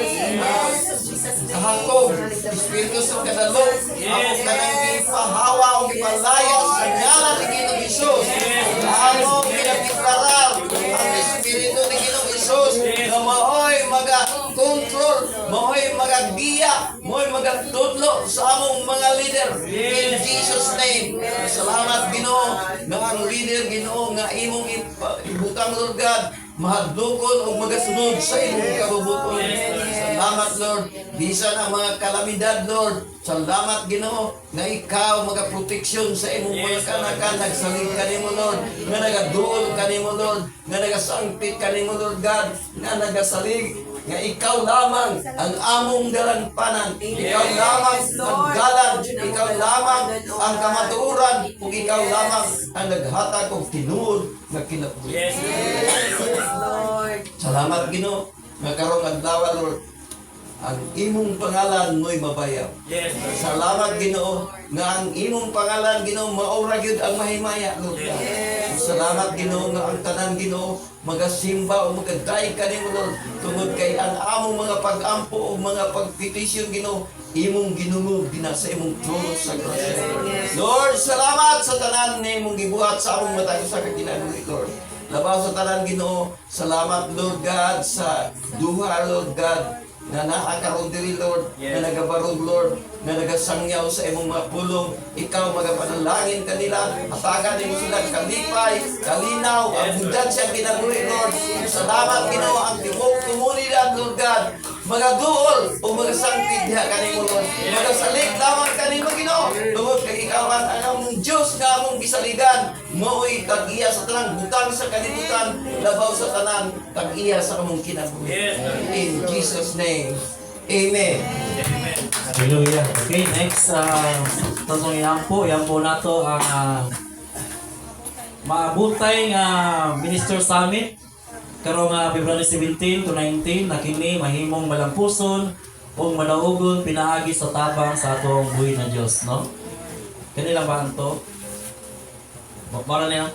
kahakog, Espiritu sa kadalo, among kanang ipahawa o ipalaya sa ngalan ni Ginoong Hesus. Among ginagdeklarar ang Espiritu ni Ginoong Hesus na maoy maga-control, maoy maga-giya, maoy maga-tudlo sa among mga leader. In Jesus' name. Salamat, Ginoo, na ang leader, Ginoo, nga imong ibutang, Lord God, mahadlokon o magasunod sa imong kabubuton. Salamat, Lord. Bisan ang mga kalamidad, Lord. Salamat, Ginoo, na ikaw magaproteksyon sa imong mga kanakan. Nagsalig ka nimo, Lord. Nga nagaduol ka nimo, Lord. Nga nagasangpit ka nimo, Lord God. Nga nagasalig. Nga ikaw lamang ang among dalampanan. Ikaw lamang ang galan. Ikaw lamang ang kamatuoran. Kung ikaw lamang ang naghatag o tinuod na kinabuhi. Salamat, Ginoo, nga karong adlaw, Lord, ang imong pangalan mo'y mabayaw. Salamat, Ginoo, nga ang imong pangalan, Ginoo, maura gyud ang mahimaya, Lord God. Salamat, Ginoo, nga ang tanan, Ginoo, magasimba o magaday ka nimo, Lord, tungod kay ang among mga pag-ampo o mga pagpetisyon, Ginoo, imong ginungog dina sa imong trono sa grasya. Lord, salamat sa tanan na imong gibuhat sa among matag sa kinabuhi, Lord. Labaw sa tanan, Ginoo, salamat, Lord God, sa duha, Lord God, na naakaroon diri, Lord, na nagabarog, Lord, na nagasangyaw sa imong mga pulong. Ikaw magapanalangin kanila, hatagan nimo sila kalipay, kalinaw, abundansya kinabuhi, Lord. Salamat, Ginoo, ang tibok komunidad, Lord God, magaduol o magasangpid diha kanimo, Lord. Magasalig lamang kanimo, Ginoo. Tungod kay ikaw ang among Dios nga among gisaligan. Mao'y tag-iya sa tanang butang sa kalibutan, labaw sa tanan, tag-iya sa among kinabuhi. In Jesus' name, Amen. Hallelujah. Okay, next, tatong iampo nato ang maabutay nga Minister Summit karong February 17 to 19 na kini mahimong malampuson o malaugon pinaagi sa tabang sa atong buhi na Dios, no? Kanila ba anto? Para niya.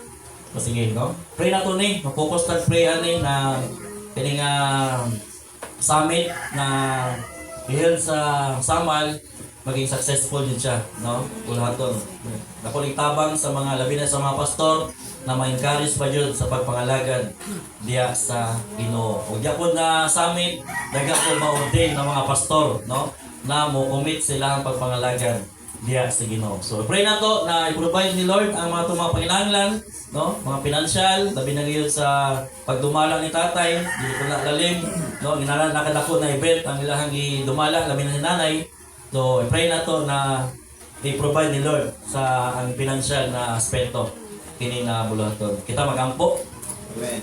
Sige, no? Pray na to ni, mag-focus tag pray ani na kini nga summit na ihel sa Samal maging successful din siya, no? Ulahaton. Nakuling tabang sa mga labi na sa mga pastor na ma-encourage pa jud sa pagpangalagad diya sa Ginoo. Ug gyapon na summit daghang ko ma-ordain ng mga pastor, no? Na mo commit sila ang pagpangalagad diya sa Ginoo. So pray na to na i-provide ni Lord ang mga tumang pangilanglan, no? Mga financial, labi na ngayon sa pagdumala ni tatay, dili ko na lalim, no? Ginalan nakadako na event ang ilahang idumala labi na ni nanay. So pray na to na i-provide ni Lord sa ang financial na aspeto kini na bulaton. Kita magampo. Amen.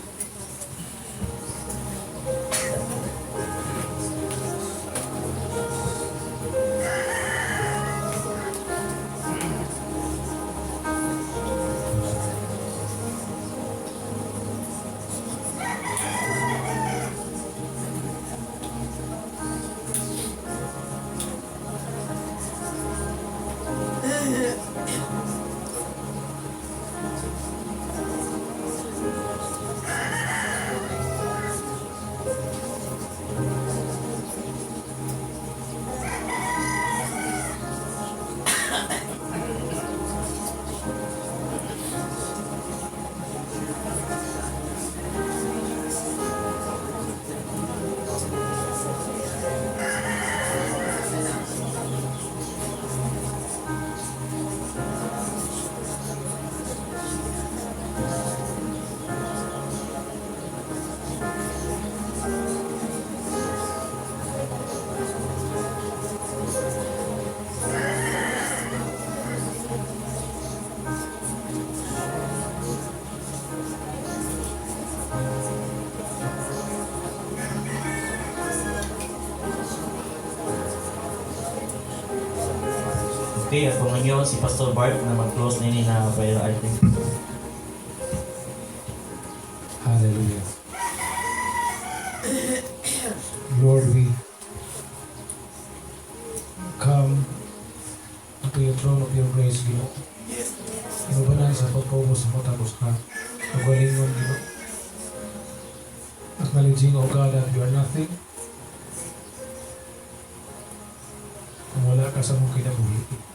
Okay, at kung ninyo si Pastor Bart na mag-close na ini na prayer item. Hallelujah. Lord, we come to your throne of your grace, Ginoo. Inubanan sa pagpubos sa matapos ka. Pagalingon, Ginoo. Acknowledging, O God, that you are nothing. Kung wala ka sa mong kinabuhi.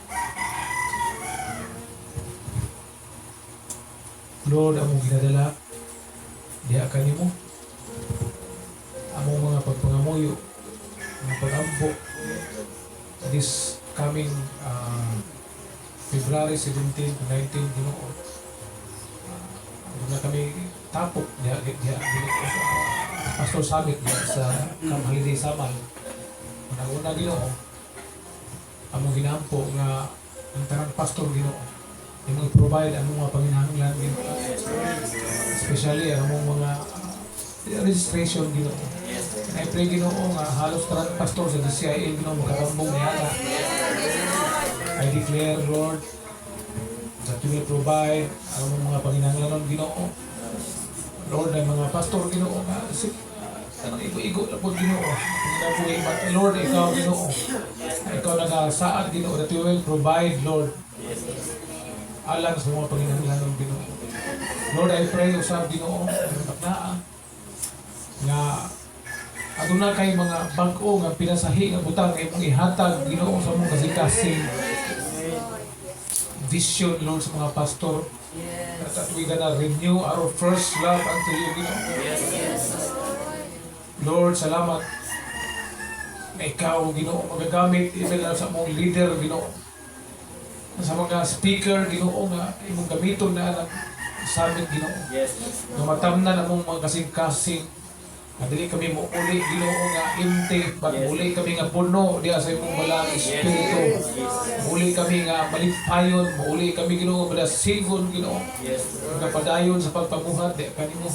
Lord, among ginadala, diha ka nimo. Among mga pagpangamuyo, mga pag-ampo, this coming February 17 to 19, Ginoo. Na kami tapok diha sa Pastor Summit diha sa Camp Holiday Samal. Una Ginoo, among ginampo nga ang tanang pastor Ginoo, imong i-provide ang mga panginahanglan Ginoo. Especially ang mga registration Ginoo. And I pray Ginoo nga halos tanang pastor sa DCIA Ginoo makatambong niya. I declare, Lord, that you will provide ang mga panginahanglan Ginoo. Lord, ang mga pastor Ginoo nga kanang igo-igo na po Ginoo. Kinabuhi but Lord, ikaw Ginoo. Ikaw nagasaad Ginoo that you will provide, Lord, alang sa mga panginahanglan Ginoo. Lord, I pray usab Ginoo na nga aduna kay mga bag-o nga pinasahi nga butang nga imong ihatag Ginoo sa mga kasing vision, Lord, sa mga pastor. That we gonna renew our first love unto you, Ginoo. Lord, salamat na ikaw, Ginoo, magagamit even sa mong leader, Ginoo. Sa mga speaker, Ginoo, nga imong gamiton na anak sa amin, Ginoo. Na matamnan ang mong mga kasing-kasing. Na dili kami muuli, Ginoo, nga inte, but muli kami nga puno diya sa imong balang espiritu. Muli kami nga malipayon, muli kami Ginoo madasigon, Ginoo. Napadayon sa pagpabuhat di kanimo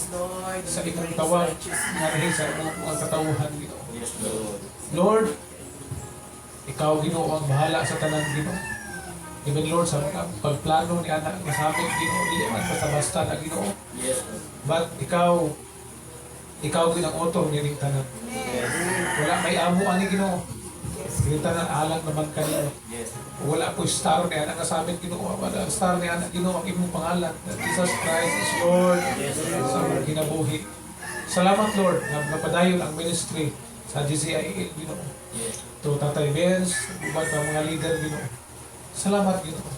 sa imong tawag nga dili sa imong mga katawhan, Ginoo. Lord, ikaw Ginoo ang bahala sa tanan, Ginoo. Even Lord, sa mga pagplano ni anak nga sa amin, Ginoo, dili man basta-basta na, Ginoo. But ikaw din ang author ni ring tanan. Wala may amo ani Ginoo. Ring tanan alang naman kanino. Wala po star ni anak nga sa amin Ginoo. Wala star ni anak Ginoo ang imong pangalan. That Jesus Christ is Lord sa among kinabuhi. Salamat Lord na napadayon ang ministry sa GCIA Ginoo. To Tatay Benz, uban pa mga leader Ginoo. Salamat Ginoo.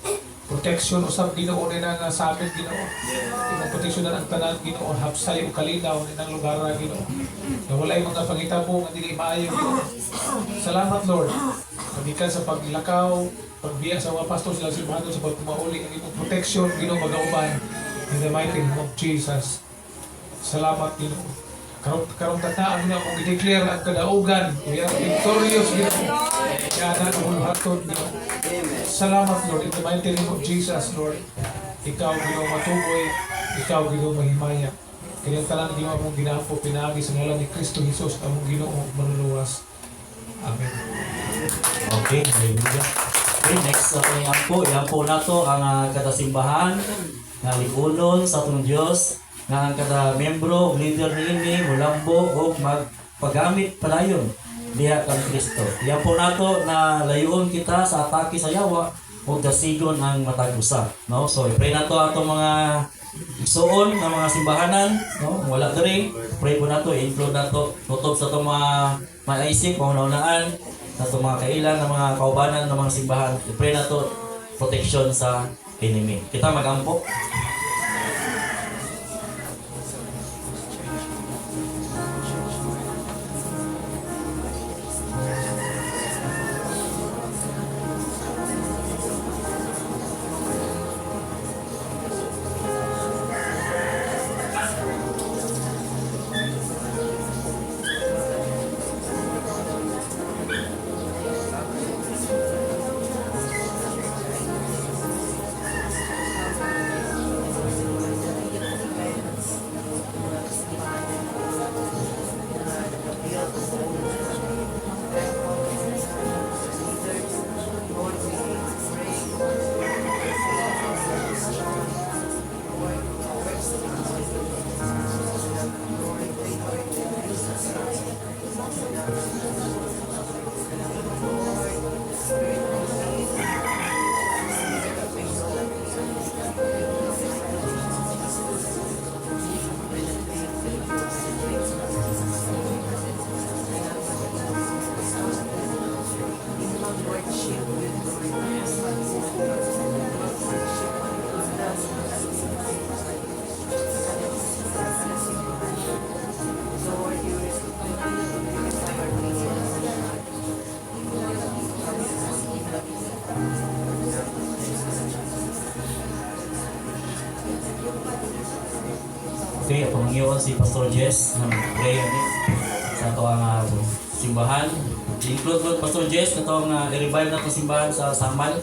Protection usab Ginoo ni nga sa amin Ginoo. Imong proteksyon na ang tanan Ginoo, hapsay o kalinaw ni nang lugar na Ginoo. Na walay mga pangitabo nga dili maayo Ginoo. Salamat Lord. Kabikan sa paglakaw, pagbiya sa mga pastor sila simbahan sa pagpumauli ang imong protection Ginoo magauban in the mighty name of Jesus. Salamat Ginoo. Karong tataan nga kung i-declare ang kadaugan, we are victorious Ginoo. Kaya na ang hatod Ginoo. Salamat Lord, in the mighty name of Jesus Lord. Ikaw Ginoo matuboy, ikaw Ginoo mahimaya. Kaya talang Ginoo mong ginampo pinagi sa ngalan ni Kristo Jesus among Ginoo manuluwas. Amen. Okay, hallelujah. Okay, next sa ating po nato ang katasimbahan nga lipunon sa atong Dios nga ang kada membro o leader niini mulambo o magpagamit padayon diha kang Kristo. Yan po nato na layuon kita sa atake sa yawa o dasigon ang matag usa, no? So i-pray nato atong mga suon na mga simbahanan, no? Wala diri, pray po nato, i-include nato tutob sa atong mga maisip, maunaan nato mga kailan ng mga kaubanan ng mga simbahan. I-pray nato protection sa enemy. Kita magampo. mangyoon si Pastor Jess na pray ani sa ato ang simbahan. Include Pastor Jess na itong i-revive na itong simbahan sa Samal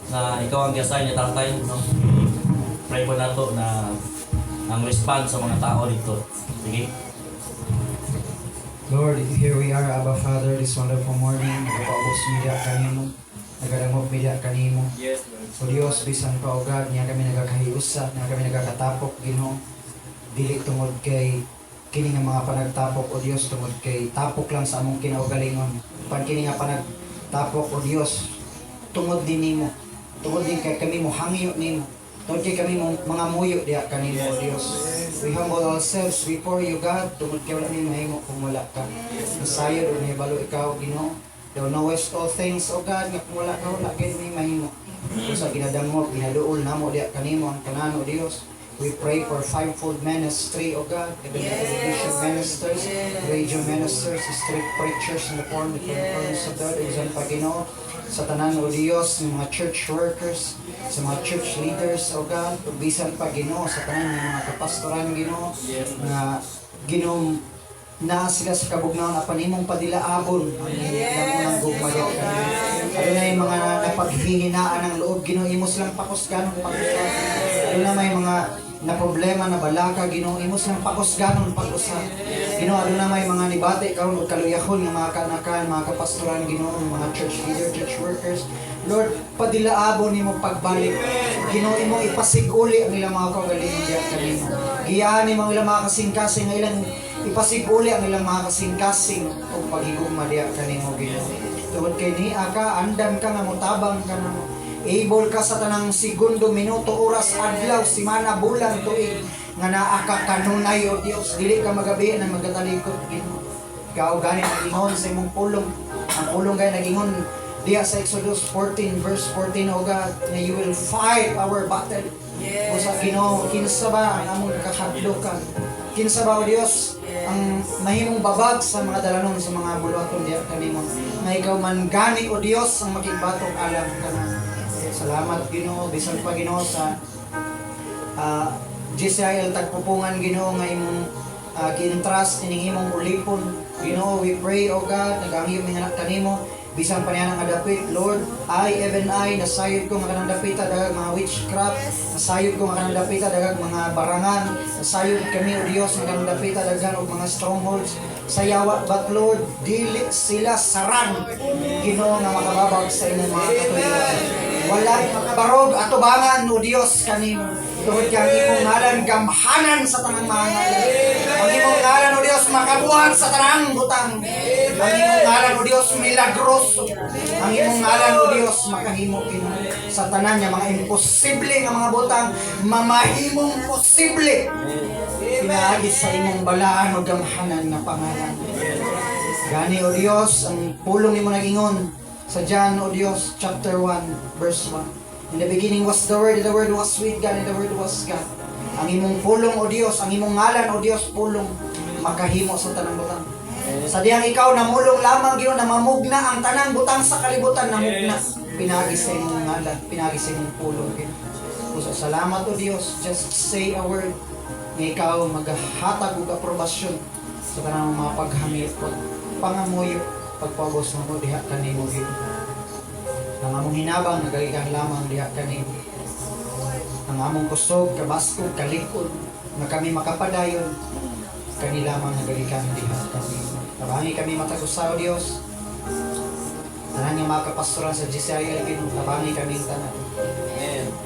na ikaw ang gasay niya tatay. No? Pray po na to na ang response sa mga tao dito. Sige. Lord, here we are, Abba Father, this wonderful morning. Nagpaubos media kanimo. Nagadamog media kanimo. Yes, Lord. O Dios, bisan pa o God, niya kami nagakahiusa, niya kami nagakatapok, Ginoo. Dili tungod kay kini nga mga panagtapok, O Dios, tungod kay tapok lang sa among kinaugalingon. Pan kini nga panagtapok, O Dios, tungod din nimo. Tungod din kay kami mo hangyo nimo. Tungod kay kami mo mga muyo diha kanimo, O Dios. We humble ourselves before you, God. Tungod kay wala ni mahimo kung wala ka. Masayod o nahibalo ikaw, Ginoo. Thou knowest all things, O God, nga kung wala ka, wala kayo ni mahimo. Kung sa ginadangog, ginaduol na mo diha kanimo ang tanan, O Dios. We pray for fivefold ministry, O God, even the television ministers, radio ministers, street preachers in the form of the influence of God, exam pa Ginoo. Sa tanan, O Dios, ng mga church workers, sa mga church leaders, O God, bisan pa Ginoo, sa tanan ng mga kapastoran, Ginoo, na Ginoo, na sila sa kabugnaon apan imong padilaabon ang unang gugmaya kanila. Ano na yung mga napaghihinaan ng loob, Ginoo, imo silang pakusganon pag-usap. Ano na may mga na problema na balaka, Ginoo, imo silang pakusganon pag-usap. Ginoo, ano na may mga nibate karon ug kaluyahon nga mga kanakan, mga kapastoran, Ginoo, mga church leader, church workers. Lord, padilaabon nimo pagbalik. Ginoo, imo ipasiguli ang ilang mga kaugalingon diha kanimo. Giyahan nimo ang ilang mga kasing-kasing nga ilang ipasiguli ang ilang mga kasing-kasing o paghigugma diha kanimo, Ginoo. Tungod kay niya ka, andan ka nga mutabang ka na able ka sa tanang segundo, minuto, oras, adlaw, simana, bulan, tuig nga naa ka kanunay, O Dios. Dili ka magabi na magatalikod, Ginoo. Ikaw gani nagingon sa imong pulong. Ang pulong gani nagingon diya sa Exodus 14 verse 14, O God, na you will fight our battle. O sa Ginoo, kinsa ba ang among kakadlokan? Kinsa ba, O Dios, ang mahimong babag sa mga dalanon sa mga buluhaton diya kanimo. Nga ikaw man gani, O Dios, ang makigbatong alam kana. Salamat, Ginoo, bisan pa, Ginoo, sa GCIL tagpupungan, Ginoo, nga imong kintrust ining imong ulipon, Ginoo. We pray, O God, nagangyo mi nga kanimo bisan pa niya nga dapit, Lord. Even I nasayod ko nga kanang dapita dagag mga witchcraft, nasayod ko nga kanang dapita dagag mga barangan, nasayod kami, O Dios, nga kanang dapita dagag og mga strongholds sa yawa, but Lord, dili sila sarang, Ginoo, nga makababag sa imong mga katuligan. Wala makabarog atubangan, O Dios, kanimo. Tungod kay ang imong ngalan gamhanan sa tanang mga ngalan. Ang imong ngalan, O Dios, makabuhat sa tanang butang. Ang imong ngalan, O Dios, milagroso. Ang imong ngalan, O Dios, makahimo kini sa tanan niya mga imposible nga mga butang, mamahimong posible. Pinaagi sa imong balaan o gamhanan na pangalan. Gani, O Dios, ang pulong nimo nagingon sa John, O Dios, chapter 1, verse 1. In the beginning was the Word, and the Word was with God, and the Word was God. Ang imong pulong, O Dios, ang imong ngalan, O Dios, pulong, makahimo sa tanang butang. Sa diyang ikaw, namulong lamang, Ginoo, na mamugna ang tanang butang sa kalibutan, namugna. Pinagi sa imong ngalan, pinagi sa imong pulong, Ginoo. So, salamat, O Dios, just say a word, na ikaw maghatag og aprobasyon sa tanang mga paghamit, pangamuyo, pagpagos mo diha kanimo, Ginoo. Ang among hinabang nagagikan lamang diha kanimo. Ang among kusog, kabaskog, kalikod nga kami makapadayon kani lamang nagagikan diha kanimo. Tabangi kami matagusaw, Dios. Tanan nga mga kapastoran sa GCIL, Ginoo, tabangi kami tanan.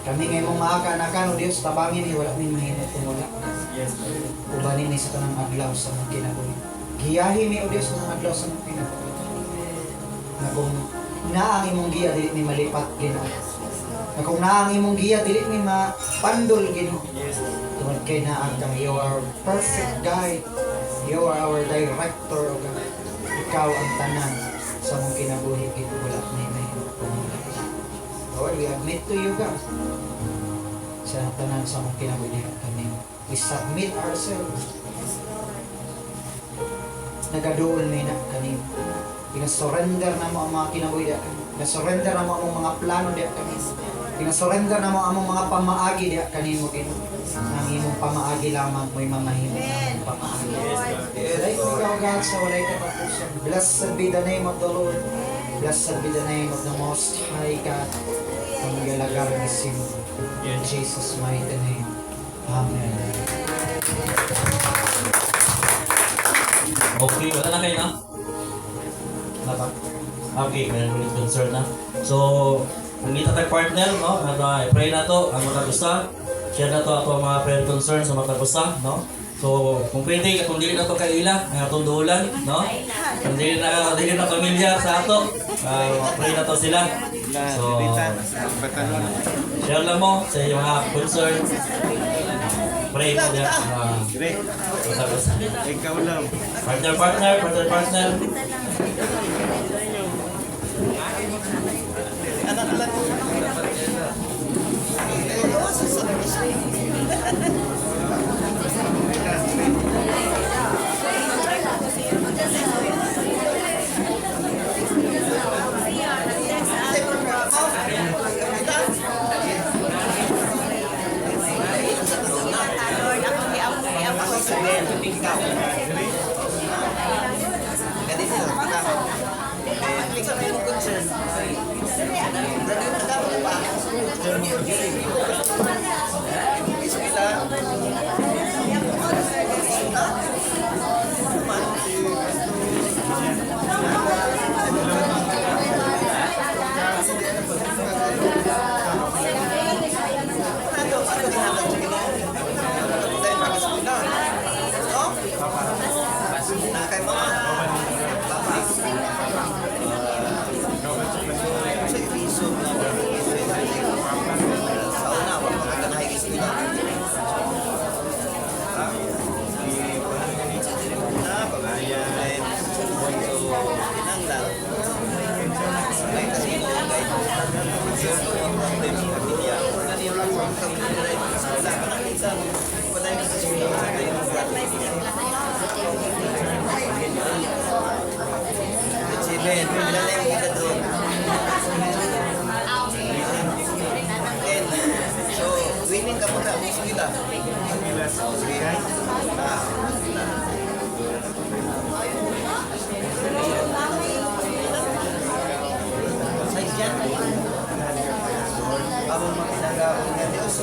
Kami ngay mong maaka-anakan, O Dios, tabangi ni wala mi mahimo kung wala. Ubanin ni sa tanang adlaw sa mga kinabuhi. Giyahi mi, O Dios, sa mga adlaw sa mga kinabuhi. Na kung naang imong giya dili mi malipat, Ginoo. Na kung naang imong giya dili mi mapandol, Ginoo. Tungod kay naa kang you are perfect guide. You are our director, O God. Ikaw ang tanan sa mong kinabuhi, Ginoo. Wala ni mahimo kung wala. Lord, we admit to you, God. Sa tanan sa mong kinabuhi kanimo. We submit ourselves. Nagaduol mi na kanimo. Pinasurrender na mo ang mga kinabuhi diya kanimo. Pinasurrender na mo ang mga plano diya kanimo. Pinasurrender na mo ang mga pamaagi diya kanimo Ginoo. Ang imong pamaagi lamang mo'y mamahimo ang pamaagi. Like ikaw God sa walay katapusan. Blessed be the name of the Lord. Blessed be the name of the Most High God. Ang galagar ni Sim. In Jesus' mighty name. Amen. Okay, wala na kayo na? Napa? Okay, meron ulit concern na. So, kung kita tayo partner, no? I-pray na to, ang matagusta. Share na to ato ang mga prayer concern sa matagusta, no? So, kung pwede, kung dili na to kaila, ang atong duulan, no? Kung dili na pamilya sa ato, pray na to sila. So, share lang mo sa iyong mga concern. Pray mo diya. Ikaw lang. Partner. So, winning ka muna. Bismillah. Size yan. Abang mga pinagawa ng Diyos.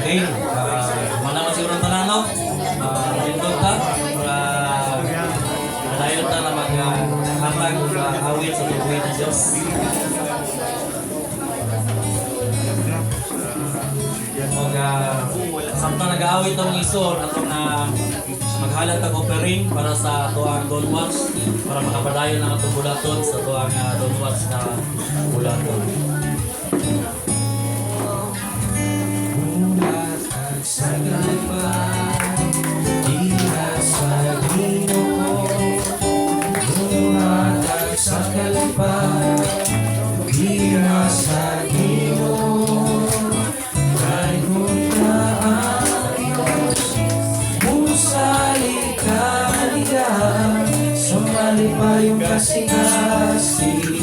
Okay, manaman siguro ang tanan, no? Lindot ta, nadayon ta na maghatag awit sa tubuhin ng Diyos. Samtang nag-aawit ang ison atong maghalat ang offering para sa tuang Don Watch para makapadayon ang atong bulaton sa tuang Don Watch na bulaton. Sa kalipay, diha sa Ginoo. Bumatag sa kalipay, diha sa Ginoo. Kay punta ang Diyos, musali ka niya, sa malipayong kasing-kasing.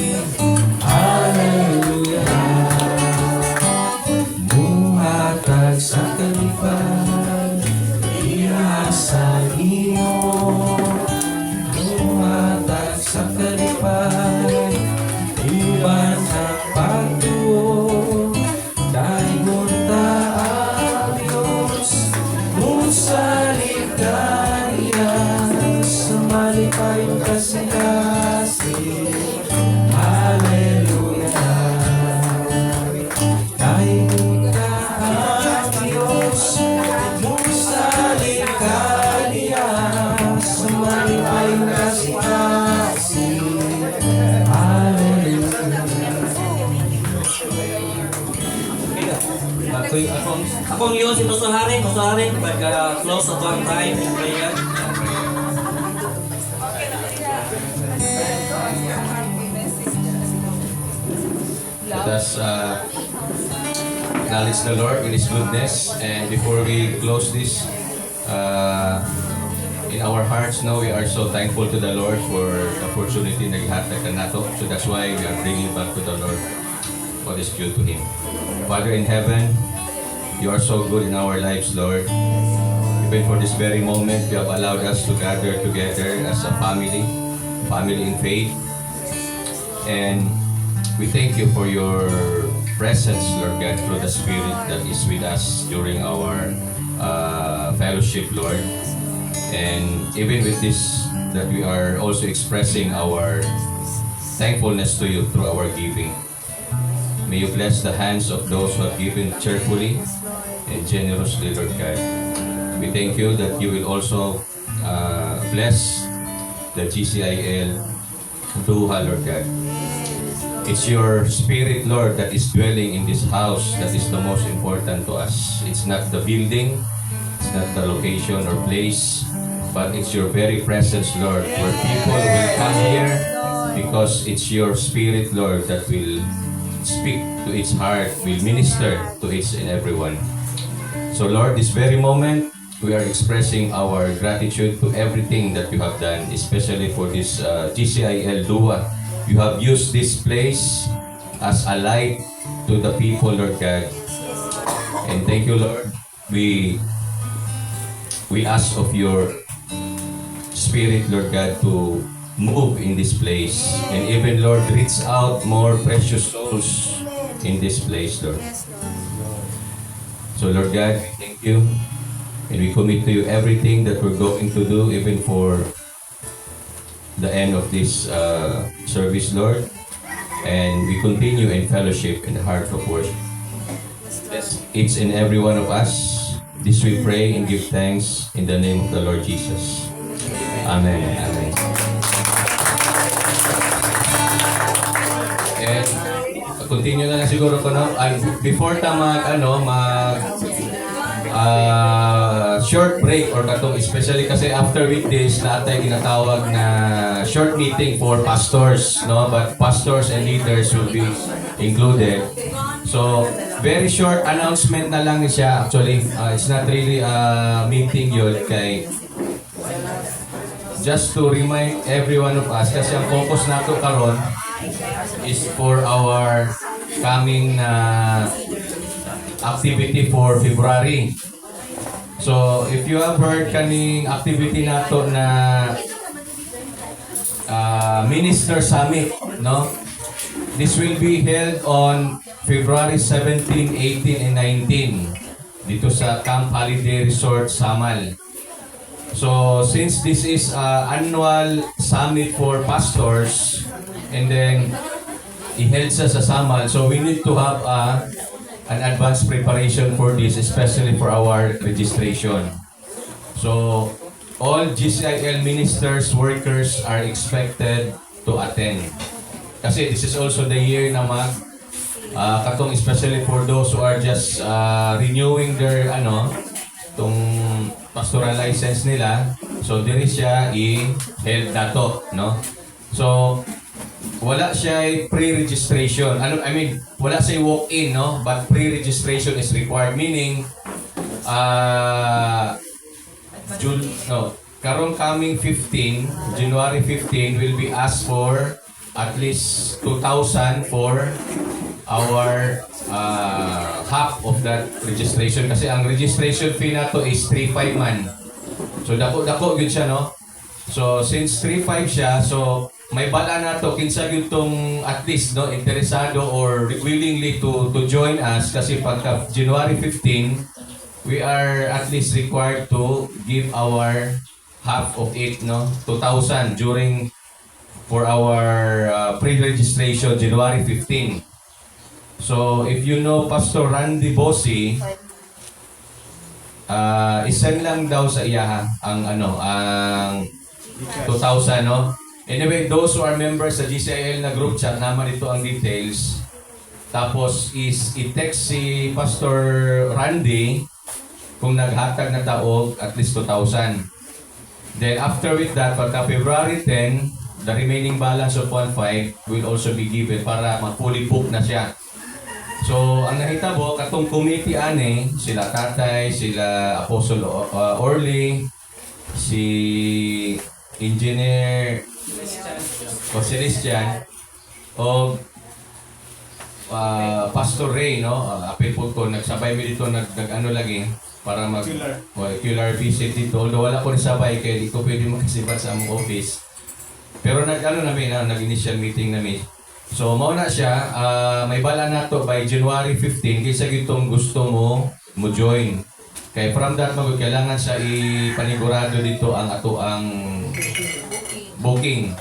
Hallelujah. Buhatag sa kalipay, diha sa Ginoo. Buhatag sa kalipay, iban ang pagtuo. Dayon ta ang Diyos, musalig ka niya, sa malipayong kasing-kasing. Hallelujah. Dayon ta ang Diyos, musalig ka niya, sa malipayong kasing-kasing. Hallelujah. Akong yun si Pastor Haring, pag-close sa tuwang time in prayer. Let us acknowledge the Lord in His goodness. And before we close this, in our hearts now we are so thankful to the Lord for the opportunity na gihatag ka nato. So that's why we are bringing back to the Lord what is due to Him. Father in heaven, You are so good in our lives, Lord. Even for this very moment, You have allowed us to gather together as a family in faith. And we thank You for Your presence, Lord God, through the Spirit that is with us during our fellowship, Lord. And even with this, that we are also expressing our thankfulness to You through our giving. May You bless the hands of those who have given cheerfully. and generously, Lord God. We thank you that you will also bless the GCIL Duha, Lord God. It's your spirit, Lord, that is dwelling in this house that is the most important to us. It's not the building, it's not the location or place, but it's your very presence, Lord, where people will come here because it's your spirit, Lord, that will speak to its heart, will minister to each and everyone. So, Lord, this very moment, we are expressing our gratitude to everything that you have done, especially for this GCIL Dua. You have used this place as a light to the people, Lord God. And thank you, Lord. We ask of your Spirit, Lord God, to move in this place. And even, Lord, reach out more precious souls in this place, Lord. So, Lord God, we thank you. And we commit to you everything that we're going to do, even for the end of this service, Lord. And we continue in fellowship in the heart of worship. Bless each and every one of us. This we pray and give thanks in the name of the Lord Jesus. Amen. Amen. And continue na lang siguro ko, no? Before ta short break or katong, especially kasi after weekdays na atay ginatawag na short meeting for pastors, no? But pastors and leaders will be included. So, very short announcement na lang siya. Actually, it's not really a meeting yun kay just to remind every one of us kasi ang focus nato karon is for our coming activity for February. So, if you have heard kaning activity nato na Minister Summit, no? This will be held on February 17, 18, and 19 dito sa Camp Holiday Resort, Samal. So, since this is annual summit for pastors, and then i-held sa Samal, so we need to have an advanced preparation for this, especially for our registration. So, all GCIL ministers, workers are expected to attend. Kasi this is also the year na katong especially for those who are just renewing their tong pastoral license nila. So, diri siya i-held nato, no? So, wala siya pre-registration. Wala siya walk-in, no? But pre-registration is required. Meaning, karong coming 15, January 15, will be asked for at least 2,000 for our half of that registration. Kasi ang registration fee na to is 3,500 man. So, dako yun siya, no? So, since 3,500 siya, so, may bala na to kinsa gyud tong at least interesado or willingly to join us kasi pagka January 15 we are at least required to give our half of it, 2,000 during for our pre-registration January 15. So if you know Pastor Randy Bossi, isend lang daw sa iya ang ang 2,000, no? Anyway, those who are members sa GCIL na group chat, naman ito ang details. Tapos i-text si Pastor Randy kung naghatag na taog at least 2,000. Then after with that, pagka February 10, the remaining balance of 1,500 will also be given para mag-fully book na siya. So, ang nahitabo, katong committee sila Tatay, sila Apostle Orly, si Engineer o Celestian o Pastor Ray, apil po ko, nagsabay mi dito, nag-ano lagi para QLR visit dito. Although wala ko rin sabay kaya di ko pwede makasibat sa among office. Pero nag-initial meeting namin. So, mauna siya, may bala na to by January 15 kaysa gitong gusto mo join. Kaya from that, kailangan siya ipanigurado dito ang ato ang booking.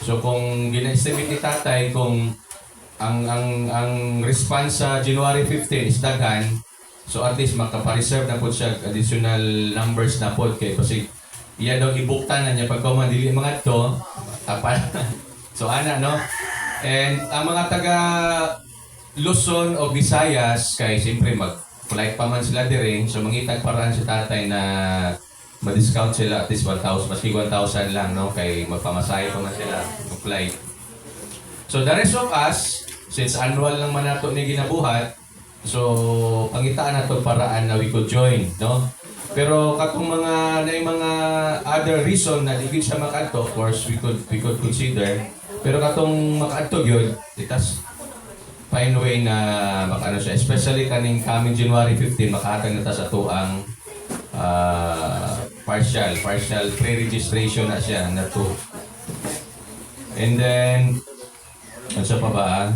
So kung gina-estimate ni Tatay kung ang response sa January 15 is daghan, So at least makapareserve na po siya additional numbers na po kay kasi iya daw ibuktan na niya pagka dili mga to apan. So ana no. And ang mga taga Luzon o Visayas kay siyempre mag-flight pa man sila dire. So mangitag paraan si tatay na ma-discount sila at least 1,000 maski 1,000 lang no kay magpamasahe pa man sila ng flight. So the rest of us since annual lang man nato ni ginabuhat, so pangitaan na to paraan na we could join, no? Pero katong mga other reason na di siya makadto, of course we could consider. Pero katong makadto gyud, itas find way na makano siya, especially kaning coming January 15 makahatag na ta sa tuang partial pre-registration na siya na to. And then ano pa ba?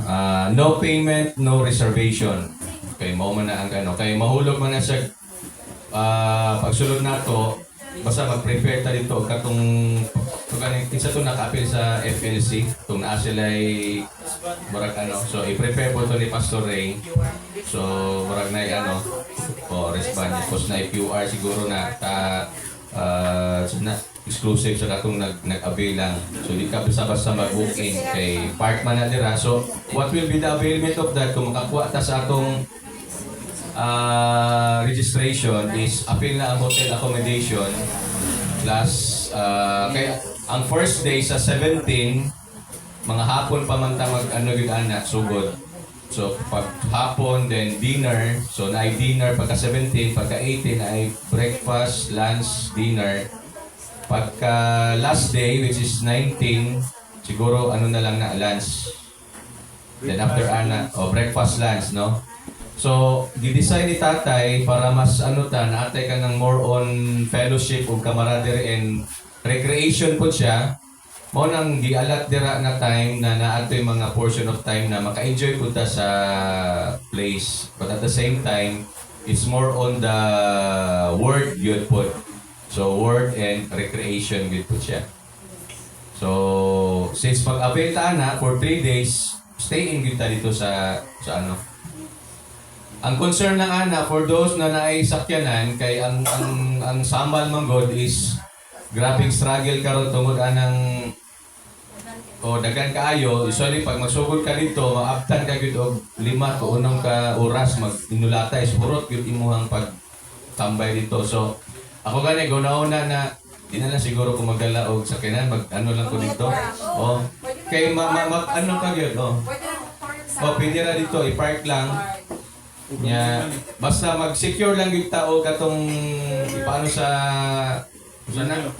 No payment, no reservation. Okay, mao man na ang ano. Kay mahulog man na sa pagsulod nato, basta mag-prepare ta dito katong kaning isa to naka-appeal sa FLC, tung naa sila ay murag ano. So i-prepare po to ni Pastor Ray. So murag na ano o respond post na QR siguro na exclusive sa katong nag-avail lang. So di ka basta-basta mag-booking kay park man na dira. So what will be the availment of that kung makakuha ta sa atong registration is appeal na ang hotel accommodation plus kaya ang first day sa 17 mga hapon pa man ta mag-ano gyud ana sugod. So pag hapon then dinner, so na ay dinner pagka 17, pagka 18 na ay breakfast, lunch, dinner. Pagka last day which is 19, siguro ano na lang na lunch. Then after ana breakfast, lunch, no? So gi-design ni tatay para mas ano ta naatay ka ng more on fellowship ug camaraderie and recreation po siya. Mo nang gialat dira na time na naatoy mga portion of time na maka-enjoy po ta sa place. But at the same time, it's more on the word yun po. So word and recreation good po siya. So since pag-avail ta na for 3 days, stay in good ta dito sa ano. Ang concern lang ana for those na naay sakyanan kay ang sambal man god is grabing struggle karon tungod anang dagan kaayo. Usually pag magsugod ka dito, maabtan ka gyud og 5 to 6 ka oras mag-inulatay surot gyud imuhang pagtambay dito. So ako gani guna-una na di na lang siguro kung magdala og sakyanan mag-ano lang ko dito. Kay ano ka gyud pwede ra dito i-park lang. Basta mag-secure lang gyud ta og katong ipaano sa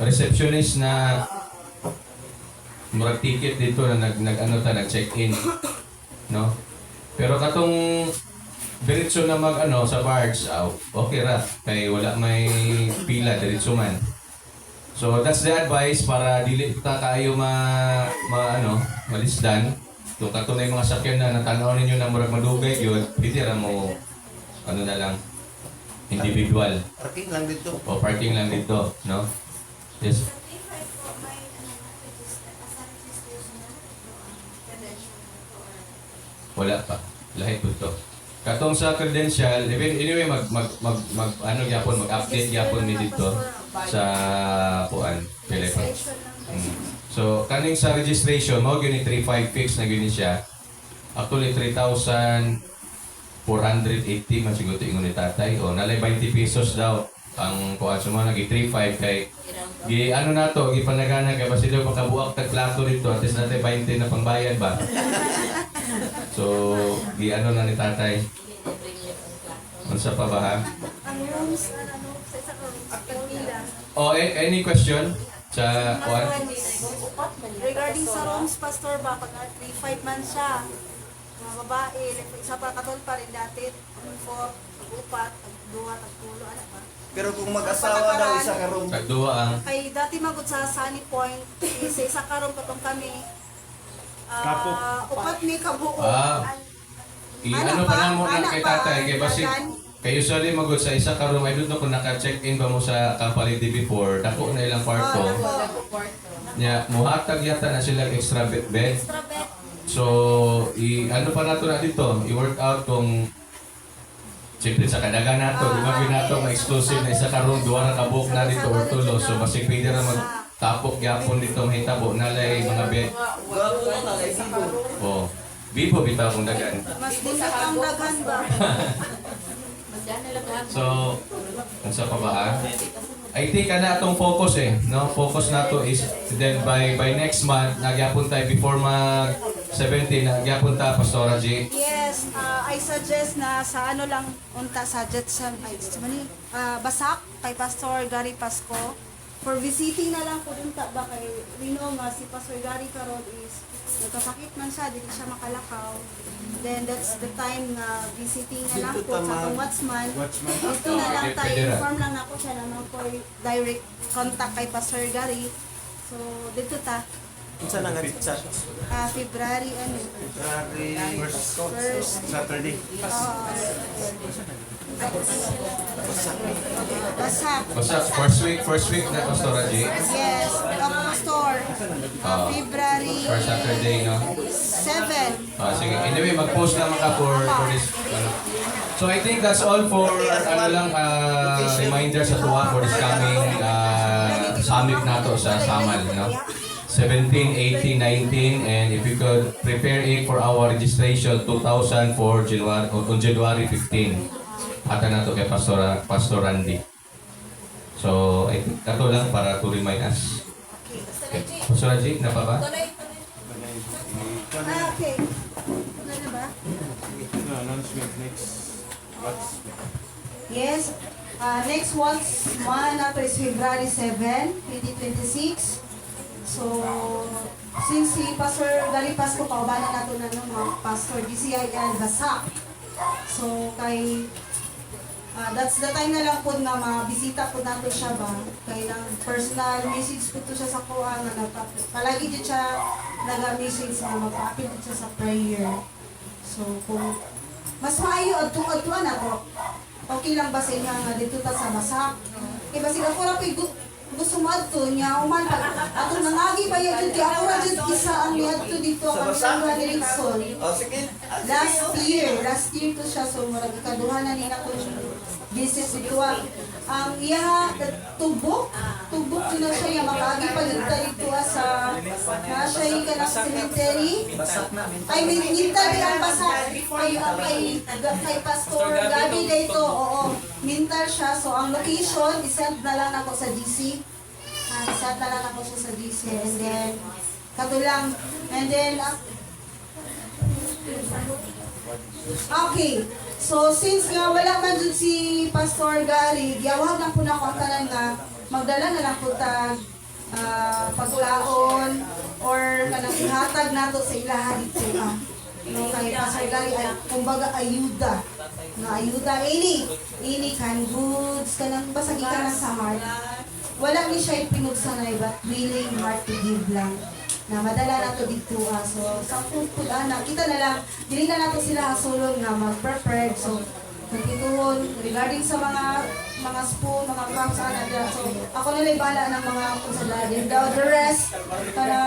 receptionist na murag ticket dito na nag-check-in, no? Pero katong diretso na mag sa barge, okay ra kay wala may pila diretso man. So that's the advice para dili ta kaayo malisdan. Kung katunay mga sakyan na natanaw ninyo na murag madugay yun, pwede ra mo na lang individual. Parking lang dito. O parking lang dito, no? Yes. Wala pa. Lahit po ito. Katong sa credential, anyway mag-update gyapon mi dito sa puan telephone. So kaning sa registration mo gyud ni 35 fix na gyud siya. Actually 3,480 man siguro ingon ni tatay. O nalay 20 pesos daw ang kuan mo nagi 35 kay gi ano na to gi panagana kay basi daw pagkabuak tag plato dito at least natin 20 na pangbayad ba. So gi ano na ni tatay. Unsa pa ba ha? Any question sa kuan? Regarding sa rooms, Pastor, ba pag 3-5 man siya, mga babae, isa pa katol pa rin dati, 4, upat, 2, 3, ano ba? Pero kung mag-asawa daw, isa ka room. Tagduwa ang Kay dati magod sa Sunny Point, sa isa karon patong kami, upat ni kabuo. ano pa lang mo na kay tatay kay basi kay usually magod sa isa ka room I don't know kung naka-check-in ba mo sa Kampalidi before dako na ilang kwarto nya muhatag yata na sila extra bed. Extra bed. So ano pa nato na dito i-work out kung Siyempre sa kadagan nato, di ba nato ma-exclusive na isa karon duwa na kabuk na dito or tulo. So basig pwede na magtapok gyapon dito mahitabo nalay mga bed. Oh, bibo bitaw kung dagan. Mas bundok ang daghan ba? So, unsa pa ba? I think ana atong focus no? Focus nato is then by next month nagyapon tayo before mag 17 nagyapon ta Pastora G. Yes, I suggest na sa ano lang unta suggest sa Basak kay Pastor Gary Pasco for visiting na lang po unta ba kay we know nga si Pastor Gary karon is nagkasakit man siya, dili siya makalakaw. Then that's the time na visiting na lang po sa akong watchman. Ito na lang tayo, inform lang ako siya naman po direct contact kay Pastor Gary. So dito ta. Saan ang chat? February ano? First Saturday. Basak. Basta first week na Pastora G. Yes, Pastor. February First Saturday, no? 7. Sige. Anyway, mag-post naman ka for this. So I think that's all for reminder sa tuwa for this coming summit nato sa Samal, no? 17, 18, 19, and if you could prepare it for our registration 2,000 for January 15. Ata na to kay Pastor Randy. So, I think ito lang para to remind us. Okay. Pastor Randy, na pa ba? Okay. Ano na ba? Announcement next. Yes. Next month after is February 7, 2026. So, since si Pastor Gary Pasco, paubanan nato na ng mga Pastor DCIL Basak. So, that's the time na lang po na mabisita po nato siya ba. Kaya lang personal message po to siya sa kuha nga palagi din siya nag-message na mag-appeal din siya sa prayer. So, kung mas maayo adtong-adtuan ako, okay lang ba sa inyo nga dito ta sa Basak? Eh, basig ako lang gusto mo adto niya uman ato nangagi pa yun kaya ako ra jud isa ang niadto dito ang mga direction. Last year to siya so murag ikaduha na nila ko business dito ang iya tubok yun na siya makaagi pa dito dito sa siya yung kanang cemetery ay minta din ang Basak kay Pastor Gabi dito oo minta siya so ang location isend na lang ako sa GC isend na lang ako siya sa GC and then katulang and then okay. So, since nga wala man dun si Pastor Gary, giyawag na po na ako ang tanan nga magdala na lang po ta paglaon or kanang ihatag nato sa ilaha dito no, kay Pastor Gary ay kumbaga ayuda ini can goods kanang basagi ka lang sa heart wala ni siya pinugsanay but willing heart to give lang na madala na to dito so sa food na kita na lang dili na nato sila hasulon nga mag-prepared so nagituhon regarding sa mga spoon mga cups so ako na lang bala ng mga kusadadin the rest para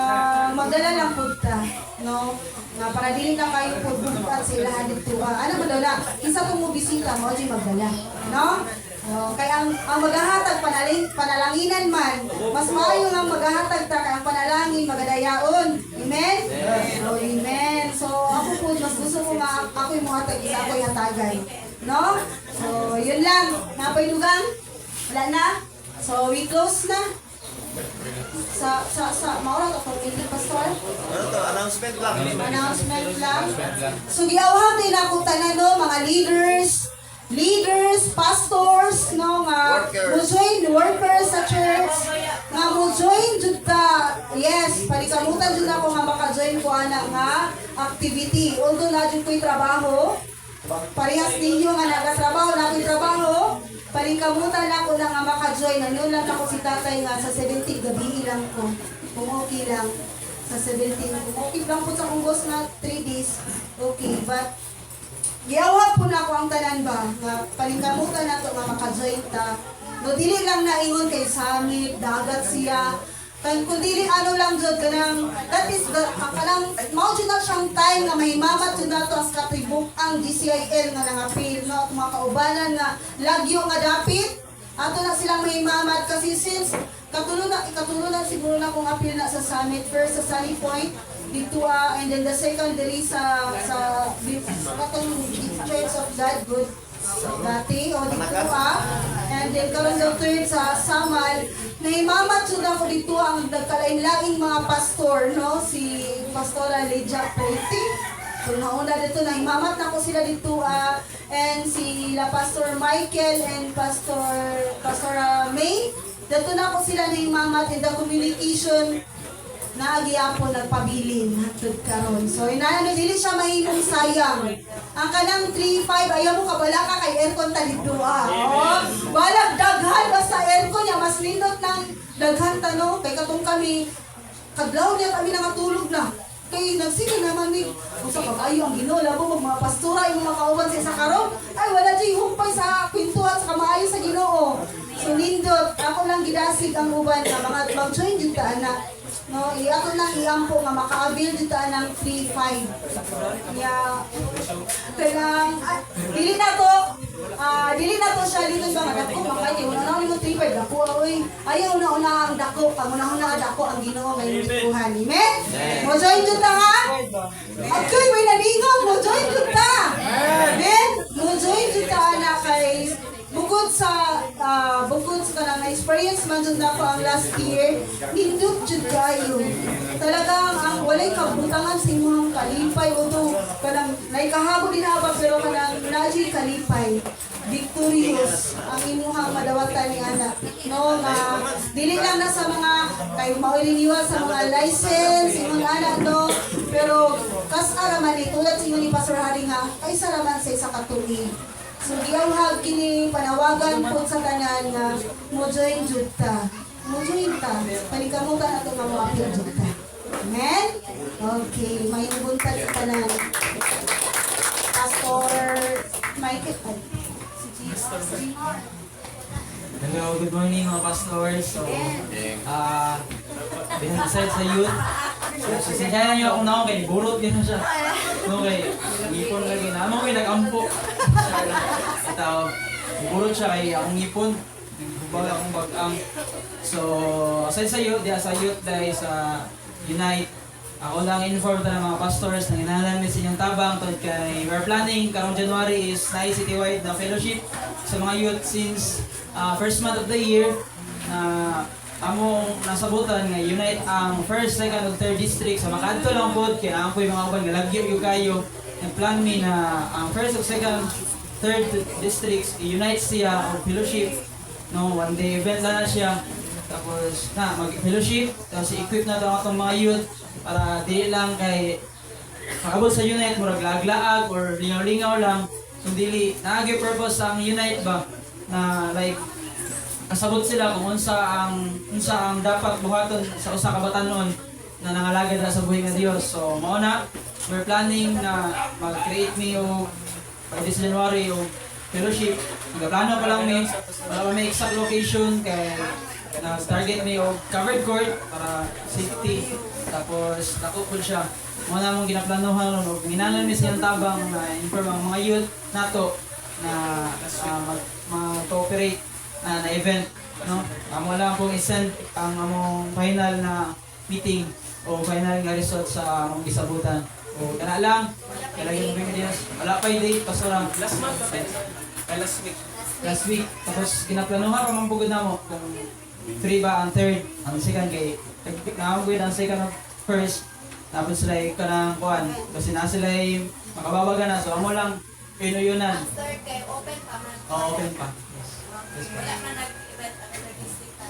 magdala lang food ta no na para dili na kayo po bukat sa ilahan dito ano madala isa kung mo bisita mo di magdala no kaya ang maghahatag panalanginan man, mas maayo nga maghahatag ta kaya ang panalangin magadayaon. Amen? Yes. So, amen. So, ako po, mas gusto ko nga ako yung muhatag, isa ako yung hatagan. No? So, yun lang. Napay dugang? Wala na? So, we close na. Maura ka pang hindi, Pastor? Ano to? Announcement lang. Announcement lang. So, giawhag din ako tanan, no, mga leaders, pastors, no, nga mo-join workers sa church, nga mo-join jud ta. Yes, palikamutan jud ako nga maka-join ko ana nga activity. Although na jud ko'y trabaho, parehas ninyo nga nagatrabaho na ko'y trabaho, palikamutan ako na nga maka-join. Ano lang ako si tatay nga sa 17 gabi lang ko. Kung okay lang sa 17, kung okay lang po sa kungos na 3 days, okay, but giyawag po na ako ang tanan ba, nga palingkamutan na ito nga maka-join ta. No, dili lang na ingon kay Samit, dagat siya, Kung dili ano lang jud kanang that is the kanang mao jud na siyang time nga mahimamat jud nato as katibuk ang GCIL nga nangapil no mga kaubanan nga lagyo nga dapit ato na silang mahimamat kasi since katulong na siguro na kung apil na sa summit first sa Sunny Point dito and then the second diri sa katong Church of God Good dati o dito and then karon sa third sa Samal nahimamat jud ako dito ang nagkalain-laing mga pastor no si Pastora Lydia Preti so nauna dito nahimamat na ko sila dito and sila Pastor Michael and Pastora May dito na ko sila nahimamat in the communication na agiapo nagpabilin hatod karon. So inana dili siya mahimong sayang. Ang kanang 3-5 ayaw mo kabala ka kay aircon talidto Oh, walang daghan basta aircon niya mas nindot ng daghan tano kay katong kami kadlaw niya kami nangatulog na. Kay nagsige naman ni usa ka kayo ang Ginoo labo mga pastora imong makauban sa isa karon ay wala jay humpay sa pintuan sa kamaayo sa Ginoo. So nindot ako lang gidasig ang uban nga mga mag-join jud ta anak. No, ako lang iampo nga maka-avail dito ng 3-5. Yeah. Kailang, dili na to siya dito ba nga dako makay una mo 3-5 dako oy. Ayaw una ang dako, pag una ang dako ang Ginoo ngayon tuhan. Amen. Mo join jud ta ha? Okay, may nalingog mo join jud ta. Amen. Mo join jud ta ana kay bukod sa kanang experience man jud nako ang last year nindot jud kayo talagang ang walay kabutangan sa imong kalipay o to kanang naikahabo din aba pero kanang naji kalipay victorious ang imuhang madawatan ni anak no nga dili lang na sa mga kay mauliniwa sa mga license imong anak no pero kas araman ni tulad sa inyo ni Pastor Hari nga ay saraman sa isa ka tuig. So giyawhag kini panawagan po sa tanan nga mo join jud ta. Mo join ta. Panikamutan ato nga mo apil jud ta. Amen. Okay, may buntag sa tanan. Pastor Michael. Hello, good morning mga pastors. So, pinag-decide sa youth. Sasensyahan niyo akong naon kay burot din na siya. Okay, ngipon lagi na. Amo ko'y nag-ampo. Ito, burot siya kay akong ngipon. Nagbubal akong bag-ang. So, aside sa youth, dahil sa Unite, ako lang inform ta ng mga pastors na ginahalan sa inyong tabang tungkol kay we're planning karong January is na citywide na fellowship sa mga youth since first month of the year na among nasabutan nga unite ang first, second, ug third district sa makadto lang pod kaya ang po'y mga uban nga lagyo yung kayo nag-plan me na ang first, second, third districts i-unite siya o fellowship no one day event na siya tapos na mag-fellowship tapos i-equip na ito ang atong mga youth para di lang kay pag-abot sa unite murag laag-laag or lingaw-lingaw lang kung dili naagi purpose ang unite ba na like kasabot sila kung unsa ang dapat buhaton sa usa ka batanon na nangalagad na sa buhay nga Dios. So mao na we're planning na mag-create me o by this January o fellowship. Nagplano pa lang mi para may exact location kay na target mi o covered court para safety tapos dako pud siya. Mao na mong ginaplanuhan ron og minanan mi siyang tabang na inform ang mga youth nato na mag-cooperate na event, no? Amo lang pong isend ang among final na meeting o final nga result sa among gisabutan. O kana lang, kailangan mo Dios. Wala pa yung date, paso lang. Last month, last week. Last week, tapos ginaplanuhan pa man pugod namo kung free ba ang third, ang second kay naamugod ang second of first. Tapos sila kanang kuan, kasi na sila makababaga na. So amo lang pinuyunan. Master kay open pa man. Oh, open pa. Wala man nag-event ang nag-district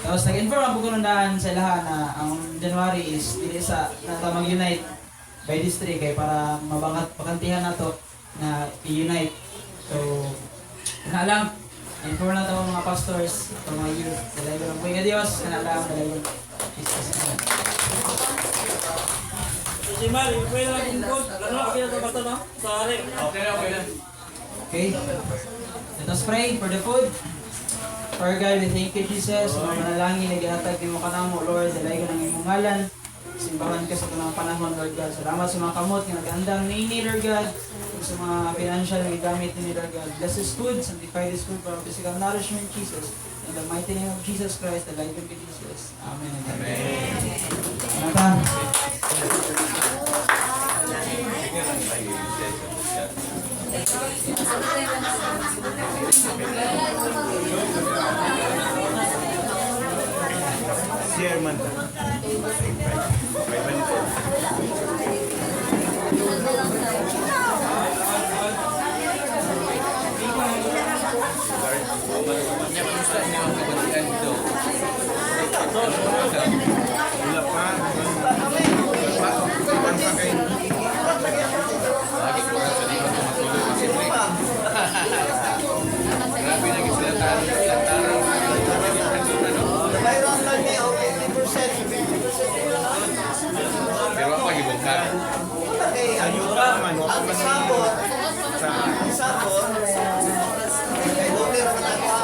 Tapos nag-inform ang pugunundahan sa ilahan na ang January is dili sa natamang unite by district kay para mabangat pakantihan nato na i-unite. So, na lang, inform na ito mga pastors, ito mga youth, dalayo ng buhay nga Diyos, na lang, dalayo. Jesus. Si Mal, pwede lang input. Ano ako pinatabato no? Sorry. Okay. Okay, let us pray for the food. Our God, we thank you, Jesus. Mga manalangin na gihatag ni mo kanamo, Lord, dalay ko ng imong ngalan. Simbahan ka sa tunang panahon, Lord God. Salamat sa mga kamot na nagandang nini, Lord God. At sa mga financial na gamit ni Lord God. Bless this food, sanctify this food for our physical nourishment, Jesus. In the mighty name of Jesus Christ, the light of Jesus. Amen. Amen. Chairman. Mayroon lang niya, 50%. Pero apa gibongkar? Okay, ang sabot, kay Dr. Managwa,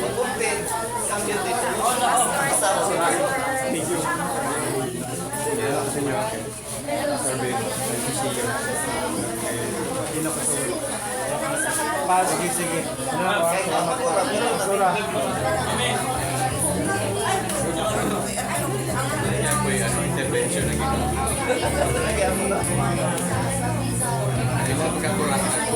mag-compare, cambio dito. Sige. Yan po yung intervention na ginawa. Ano yung pagkakurangan?